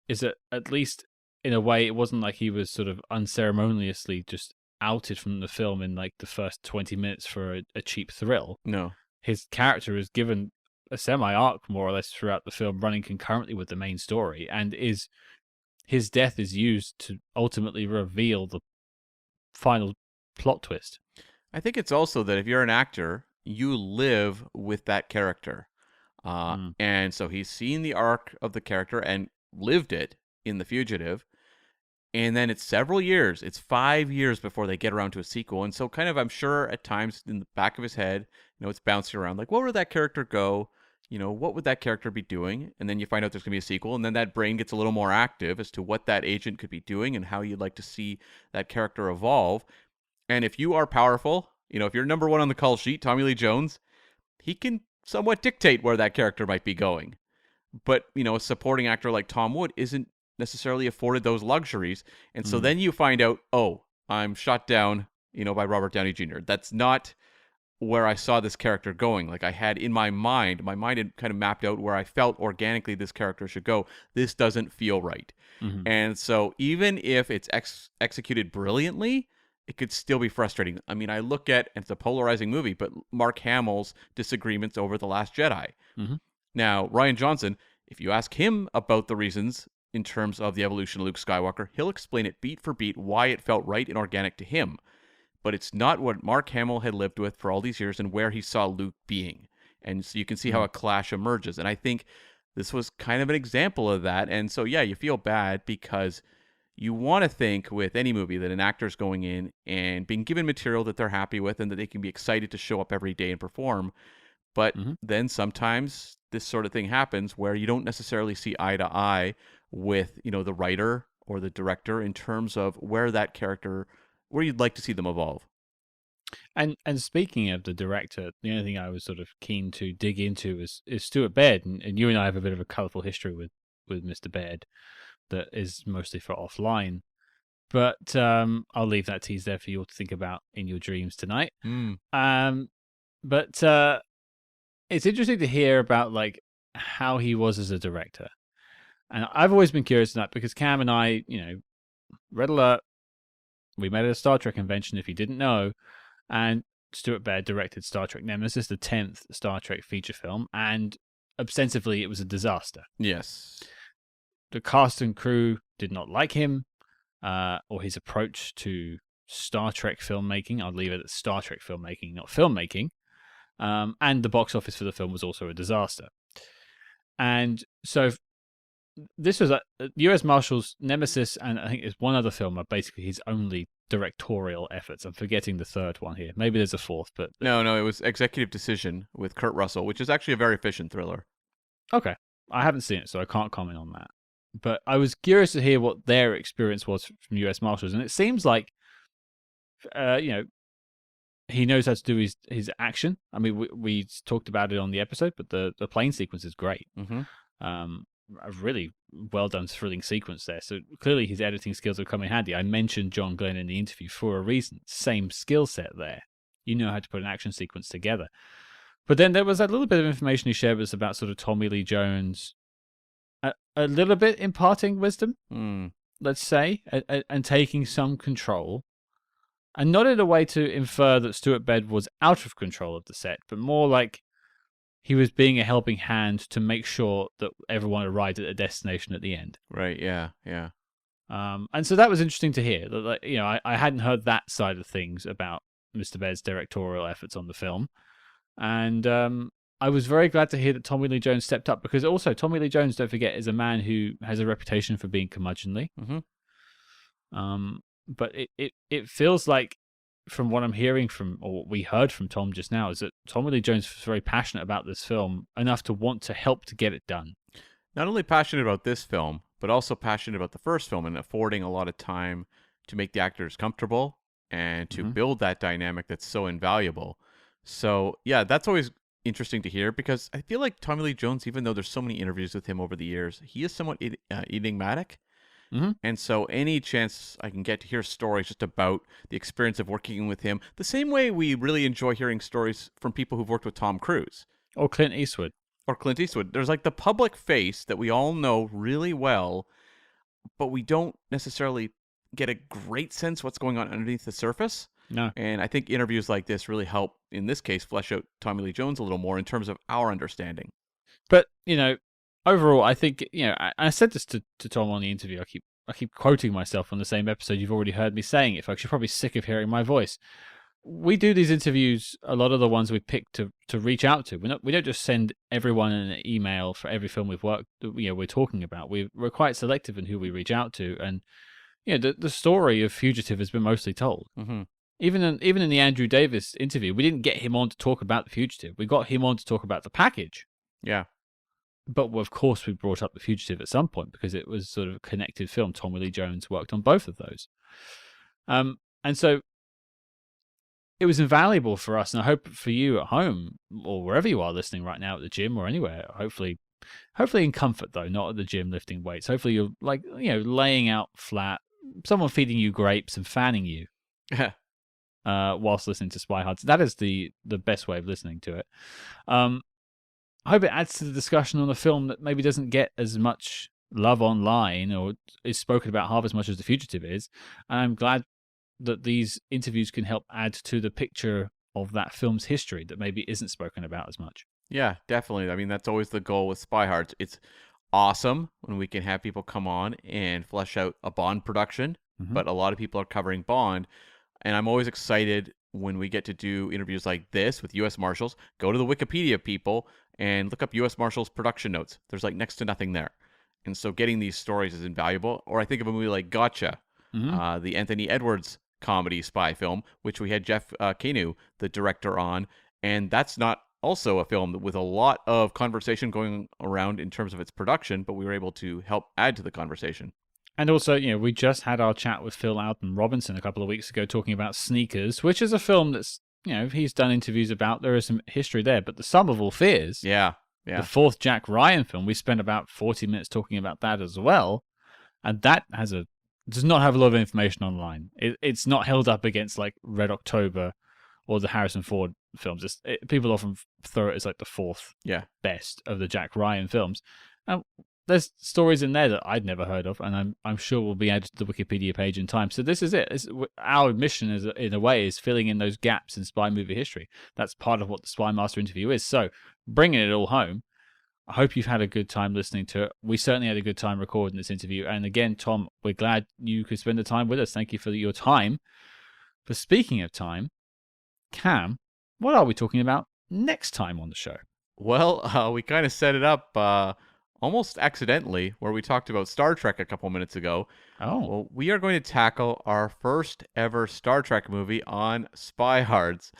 is that at least in a way it wasn't like he was sort of unceremoniously just outed from the film in like the first 20 minutes for a cheap thrill. No. His character is given a semi-arc more or less throughout the film, running concurrently with the main story, and his death is used to ultimately reveal the final plot twist. I think it's also that if you're an actor, you live with that character. And so he's seen the arc of the character and lived it in The Fugitive. And then it's several years. It's 5 years before they get around to a sequel. And so kind of, I'm sure at times in the back of his head, it's bouncing around. Like, where would that character go? What would that character be doing? And then you find out there's going to be a sequel. And then that brain gets a little more active as to what that agent could be doing and how you'd like to see that character evolve. And if you are powerful, if you're number one on the call sheet, Tommy Lee Jones, he can somewhat dictate where that character might be going. But, a supporting actor like Tom Wood isn't necessarily afforded those luxuries. And so then you find out, oh, I'm shot down, by Robert Downey Jr. That's not where I saw this character going. Like I had in my mind had kind of mapped out where I felt organically this character should go. This doesn't feel right. Mm-hmm. And so even if it's executed brilliantly, it could still be frustrating. I mean, I look at, and it's a polarizing movie, but Mark Hamill's disagreements over The Last Jedi. Mm-hmm. Now, Rian Johnson, if you ask him about the reasons in terms of the evolution of Luke Skywalker, he'll explain it beat for beat why it felt right and organic to him. But it's not what Mark Hamill had lived with for all these years and where he saw Luke being. And so you can see how a clash emerges. And I think this was kind of an example of that. And so, yeah, you feel bad because you want to think with any movie that an actor's going in and being given material that they're happy with and that they can be excited to show up every day and perform. But then sometimes this sort of thing happens where you don't necessarily see eye to eye with, the writer or the director in terms of where that character, where you'd like to see them evolve. And speaking of the director, the only thing I was sort of keen to dig into is Stuart Baird, and you and I have a bit of a colourful history with Mr. Baird that is mostly for offline. But I'll leave that tease there for you all to think about in your dreams tonight. But it's interesting to hear about like how he was as a director. And I've always been curious about that because Cam and I, Red Alert, we met at a Star Trek convention, if you didn't know, and Stuart Baird directed Star Trek Nemesis, the 10th Star Trek feature film, and ostensibly it was a disaster. Yes. The cast and crew did not like him or his approach to Star Trek filmmaking. I'll leave it at Star Trek filmmaking, not filmmaking. And the box office for the film was also a disaster. And so this was U.S. Marshals, Nemesis, and I think there's one other film are basically his only directorial efforts. I'm forgetting the third one here. Maybe there's a fourth, but no, it was Executive Decision with Kurt Russell, which is actually a very efficient thriller. Okay, I haven't seen it, so I can't comment on that. But I was curious to hear what their experience was from U.S. Marshals, and it seems like, he knows how to do his action. I mean, we talked about it on the episode, but the plane sequence is great. Mm-hmm. A really well done, thrilling sequence there. So clearly his editing skills have come in handy. I mentioned John Glenn in the interview for a reason. Same skill set there. You know how to put an action sequence together. But then there was that little bit of information he shared with us about sort of Tommy Lee Jones, a little bit imparting wisdom, let's say, and taking some control. And not in a way to infer that Stuart Bed was out of control of the set, but more like he was being a helping hand to make sure that everyone arrived at a destination at the end. Right, yeah. And so that was interesting to hear. That, you know, I hadn't heard that side of things about Mr. Bed's directorial efforts on the film. And I was very glad to hear that Tommy Lee Jones stepped up, because also Tommy Lee Jones, don't forget, is a man who has a reputation for being curmudgeonly. But it feels like, from what I'm hearing from, or what we heard from Tom just now, is that Tommy Lee Jones was very passionate about this film, enough to want to help to get it done. Not only passionate about this film, but also passionate about the first film, and affording a lot of time to make the actors comfortable and to build that dynamic that's so invaluable. So, yeah, that's always interesting to hear, because I feel like Tommy Lee Jones, even though there's so many interviews with him over the years, he is somewhat enigmatic. And so any chance I can get to hear stories just about the experience of working with him, the same way we really enjoy hearing stories from people who've worked with Tom Cruise. Or Clint Eastwood. There's like the public face that we all know really well, but we don't necessarily get a great sense what's going on underneath the surface. No. And I think interviews like this really help, in this case, flesh out Tommy Lee Jones a little more in terms of our understanding. But, you know, overall, I think, you know, I said this to Tom on the interview. I keep quoting myself on the same episode. You've already heard me saying it, folks. You're probably sick of hearing my voice. We do these interviews, a lot of the ones we pick to reach out to. We don't just send everyone an email for every film we're talking about. We're quite selective in who we reach out to, and you know, the story of Fugitive has been mostly told. Even in the Andrew Davis interview, we didn't get him on to talk about The Fugitive. We got him on to talk about The Package. Yeah. But of course, we brought up The Fugitive at some point, because it was sort of a connected film. Tommy Lee Jones worked on both of those. And so it was invaluable for us, and I hope for you at home, or wherever you are listening right now, at the gym or anywhere, hopefully in comfort, though, not at the gym lifting weights. Hopefully you're, like, you know, laying out flat, someone feeding you grapes and fanning you whilst listening to Spyhards. That is the best way of listening to it. I hope it adds to the discussion on a film that maybe doesn't get as much love online, or is spoken about half as much as The Fugitive is. And I'm glad that these interviews can help add to the picture of that film's history that maybe isn't spoken about as much. Yeah, definitely. I mean, that's always the goal with Spyhards. It's awesome when we can have people come on and flesh out a Bond production, but a lot of people are covering Bond. And I'm always excited when we get to do interviews like this with U.S. Marshals. Go to the Wikipedia, people, and look up U.S. Marshals production notes. There's like next to nothing there. And so getting these stories is invaluable. Or I think of a movie like Gotcha, the Anthony Edwards comedy spy film, which we had Jeff Kanu, the director, on. And that's not also a film with a lot of conversation going around in terms of its production, but we were able to help add to the conversation. And also, you know, we just had our chat with Phil Alden Robinson a couple of weeks ago talking about Sneakers, which is a film that's, you know, he's done interviews about. There is some history there, but The Sum of All Fears, the fourth Jack Ryan film, we spent about 40 minutes talking about that as well. And that does not have a lot of information online. It's not held up against like Red October or the Harrison Ford films. People often throw it as like the fourth best of the Jack Ryan films. And there's stories in there that I'd never heard of, and I'm sure will be added to the Wikipedia page in time. So this is it. Our mission, in a way, is filling in those gaps in spy movie history. That's part of what the SpyMaster interview is. So bringing it all home, I hope you've had a good time listening to it. We certainly had a good time recording this interview. And again, Tom, we're glad you could spend the time with us. Thank you for your time. But speaking of time, Cam, what are we talking about next time on the show? Well, we kind of set it up almost accidentally, where we talked about Star Trek a couple minutes ago. Well, we are going to tackle our first ever Star Trek movie on Spyhards.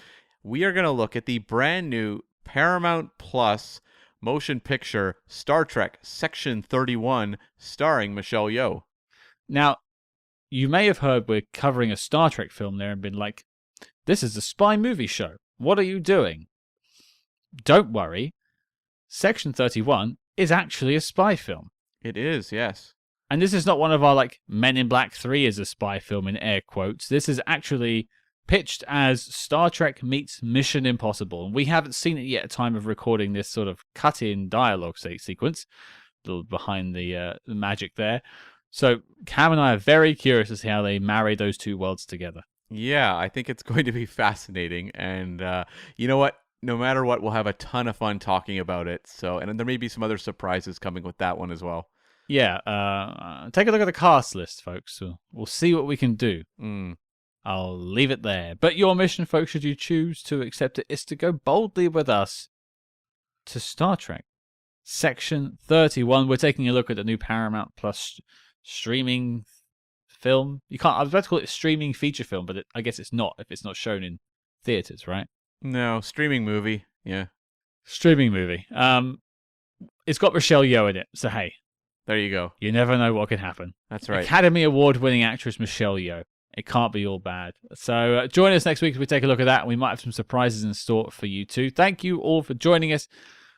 We are going to look at the brand new Paramount Plus motion picture Star Trek Section 31, starring Michelle Yeoh. Now, you may have heard we're covering a Star Trek film there and been like, this is a spy movie show. What are you doing? Don't worry. Section 31 is actually a spy film. It is, yes. And this is not one of our, like, Men in Black 3 is a spy film in air quotes. This is actually pitched as Star Trek meets Mission Impossible. And we haven't seen it yet at time of recording this sort of cut-in dialogue sequence. A little behind the magic there. So Cam and I are very curious to see how they marry those two worlds together. Yeah, I think it's going to be fascinating. And you know what? No matter what, we'll have a ton of fun talking about it. So, and there may be some other surprises coming with that one as well. Yeah, take a look at the cast list, folks. We'll see what we can do. I'll leave it there. But your mission, folks, should you choose to accept it, is to go boldly with us to Star Trek Section 31. We're taking a look at the new Paramount Plus streaming film. I was about to call it a streaming feature film, but I guess it's not if it's not shown in theaters, right? No, streaming movie. Yeah. Streaming movie. It's got Michelle Yeoh in it, so hey. There you go. You never know what could happen. That's right. Academy Award-winning actress Michelle Yeoh. It can't be all bad. So join us next week as we take a look at that. We might have some surprises in store for you too. Thank you all for joining us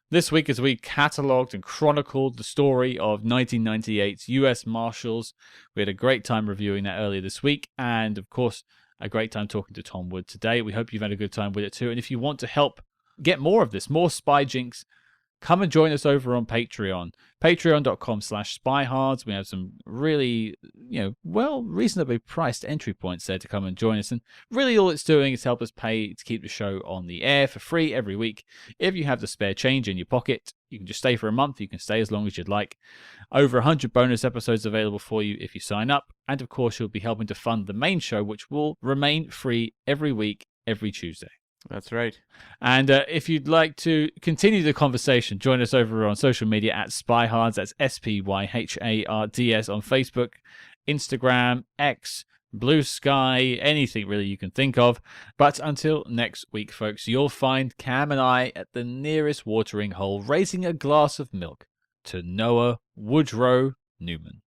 this week as we catalogued and chronicled the story of 1998's U.S. Marshals. We had a great time reviewing that earlier this week. And, of course, a great time talking to Tom Wood today. We hope you've had a good time with it too. And if you want to help get more of this, more Spy Jinx, come and join us over on Patreon. Patreon.com/Spyhards. We have some really, reasonably priced entry points there to come and join us. And really all it's doing is help us pay to keep the show on the air for free every week. If you have the spare change in your pocket, you can just stay for a month. You can stay as long as you'd like. Over 100 bonus episodes available for you if you sign up. And of course, you'll be helping to fund the main show, which will remain free every week, every Tuesday. That's right. And if you'd like to continue the conversation, join us over on social media at Spyhards. That's SPYHARDS on Facebook, Instagram, X, Blue Sky, anything really you can think of. But until next week, folks, you'll find Cam and I at the nearest watering hole raising a glass of milk to Noah Woodrow Newman.